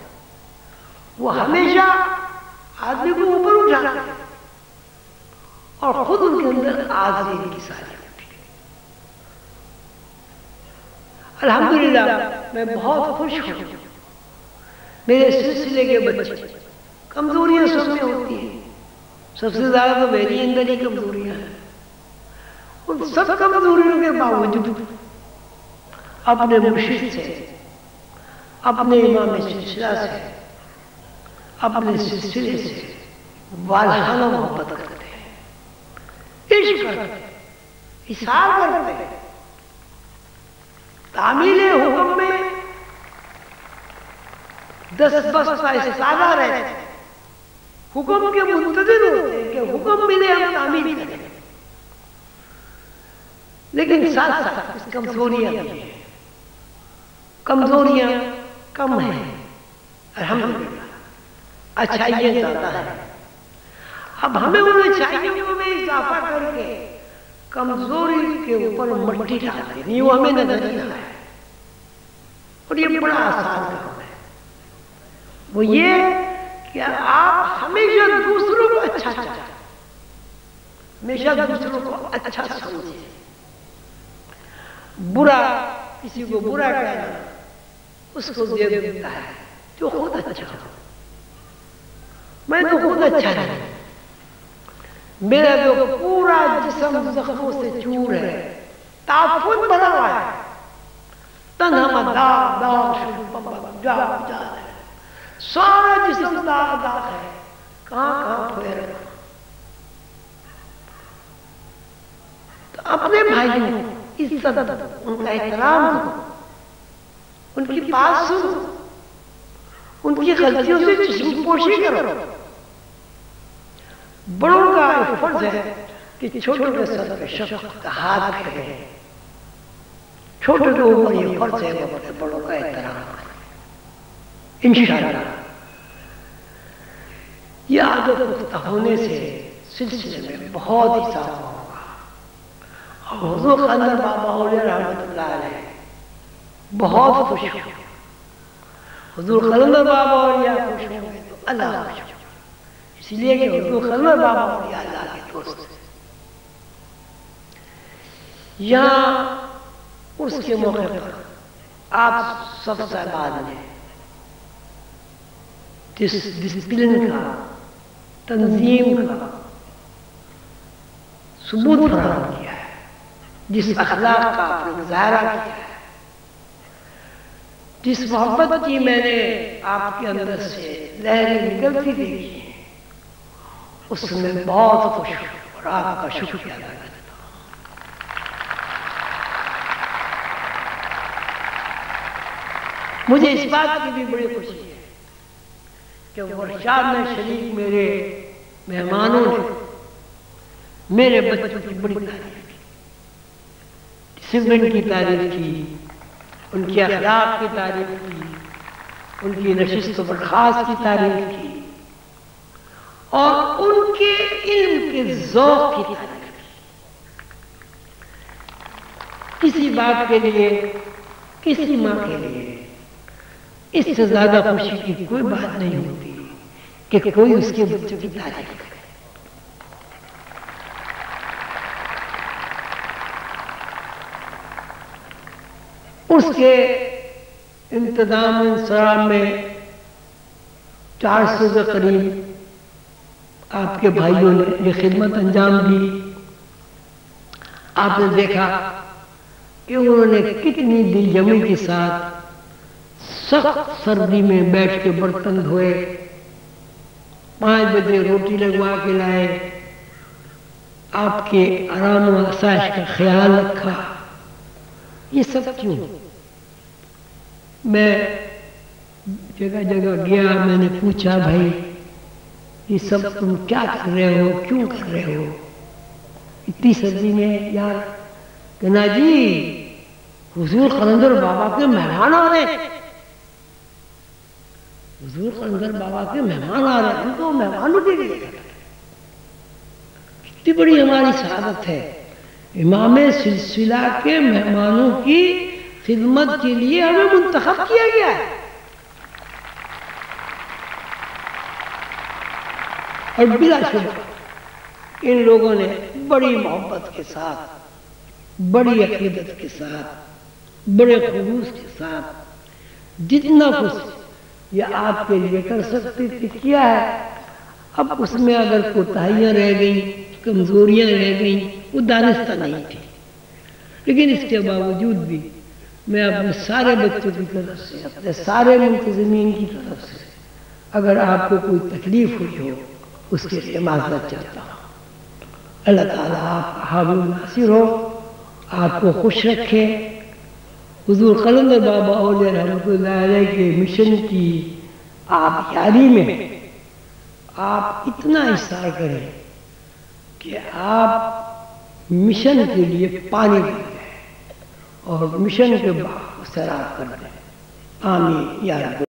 وہ ہمیشہ آدمی کو اوپر اٹھانا ہے اور خود ان کے اندر عاجزی کی ساری ہوتی ہے. الحمدللہ میں بہت خوش ہوں. میرے سلسلے کے بچے کمزوریاں سب میں ہوتی ہیں، سب سے زیادہ تو میری اندر ہی کمزوریاں ہیں. ان سب کمزوریوں کے باوجود اپنے مرشد سے، اپنے امام سلسلہ سے، اپنے سلسلے سے والہانہ محبت کرتے ہیں، عشق کرتے ہیں، اصرار کرتے ہیں. تعمیل حکم میں دست بست کا استادہ رہتے ہیں، حکم کے منتظر ہوتے ہیں کہ حکم ملے ہم تعمیل کریں. لیکن ساتھ ساتھ اس کمزوریاں بھی ہیں، کمزوریاں کم ہیں الحمدللہ، اچھائیاں زیادہ ہیں. اب ہمیں ان اچھائیوں میں اضافہ کر کے کمزوری کے اوپر مٹی ڈال دینی، وہ ہمیں نظر نہیں آتا ہے. اور یہ بڑا آسان کام ہے. وہ یہ کہ آپ ہمیشہ دوسروں کو اچھا چاہتے، ہمیشہ دوسروں کو اچھا سمجھیں. برا کسی کو برا کہنا اس کو زیب دیتا ہے جو خود اچھا ہو. میں تو خود اچھا نہیں، میرا جو پورا جسم زخموں سے چور ہے، تعفن بھرا ہوا ہے، تنہا داغ داغ جا ہے، سارا جسم داغ داغ ہے، کہاں کہاں کھوئے رہا. تو اپنے بھائیوں عزت، ان کا احترام کرو، ان کی بات سنو، ان کی غلطیوں سے چشم پوشی کرو. بڑوں کا فرض ہے کہ چھوٹوں کے سر پہ شفقت کا ہاتھ پھیرے. چھوٹوں کے اوپر یہ فرض ہے کہ بڑوں کا احترام کریں. انشاءاللہ یہ عادت پختہ ہونے سے سلسلے میں بہت اضافہ ہوگا. اور حضور خضر بابا اولیاء رحمۃ اللہ علیہ بہت خوش ہوں. حضور خضر بابا اولیاء خوش ہوں گے تو اللہ خوش ہوں. اس لیے کہ حضور قلندر بابا اولیاء اللہ کے دوست ہیں۔ یہاں اس کے موقع پر آپ سب صاحبان نے جس ڈسپلن کا، تنظیم کا ثبوت فراہم کیا ہے، جس اخلاق کا آپ نے مظاہرہ کیا ہے، جس محبت کی میں نے آپ کے اندر سے لہریں نکلتی دیکھی ہیں، اس میں بہت خوش ہوں اور آپ کا شکریہ ادا کرتا ہوں۔ مجھے اس بات کی بھی بڑی خوشی ہے کہ ورشاد میں شریک میرے مہمانوں نے میرے بچوں کی بڑی تعریف کی، ڈسپلن کی تعریف کی، ان کے اخلاق کی تعریف کی، ان کی نشست و برخاست کی تعریف کی، اور ان کے علم کے ذوق کی تعریف کی۔ کسی باپ کے لیے، کسی ماں کے لیے اس سے زیادہ خوشی کی کوئی بات نہیں ہوتی کہ کوئی اس کے بچوں کی تعریف کرے۔ اس کے انتظام انصرام میں 400 کے قریب آپ کے بھائیوں نے یہ خدمت انجام دی۔ آپ نے دیکھا کہ انہوں نے کتنی دل جمی کے ساتھ سخت سردی میں بیٹھ کے برتن دھوئے، 5 بجے روٹی لگوا کے لائے، آپ کے آرام و آسائش کا خیال رکھا۔ یہ سب کیوں؟ میں جگہ جگہ گیا، میں نے پوچھا بھائی یہ سب تم کیا کر رہے ہو، کیوں کر رہے ہو اتنی سردی میں؟ یار کہنا جی حضور قلندر بابا کے مہمان آ رہے ہیں، حضور قلندر بابا کے مہمان آ رہے ہیں، ہم تو مہمانوں کے لیے کر رہے ہیں۔ کتنی بڑی ہماری سعادت ہے، امام سلسلہ کے مہمانوں کی خدمت کے لیے ہمیں منتخب کیا گیا ہے۔ اور بلا شبہ ان لوگوں نے بڑی محبت کے ساتھ، بڑی عقیدت کے ساتھ، بڑے خلوص کے ساتھ جتنا کچھ یہ آپ کے لیے کر سکتے تھے کیا ہے۔ اب اس میں اگر کوتاہیاں رہ گئیں، کمزوریاں رہ گئیں، وہ دانستہ نہیں تھی، لیکن اس کے باوجود بھی میں اپنے سارے بچوں کی طرف سے، اپنے سارے منتظمین کی طرف سے اگر آپ کو کوئی تکلیف ہوئی ہو اس کے لیے معذرت چاہتا ہوں۔ اللہ تعالیٰ آپ حاضر ناصر ہو، آپ کو خوش رکھے۔ حضور قلندر بابا اولیاء رحمۃ اللہ علیہ کے مشن کی آپ یاری میں آپ اتنا اصرار کریں کہ آپ مشن کے لیے پانی بن جائیں اور مشن کے بعد سیراب کر دیں۔ آمین یا رب العالمین۔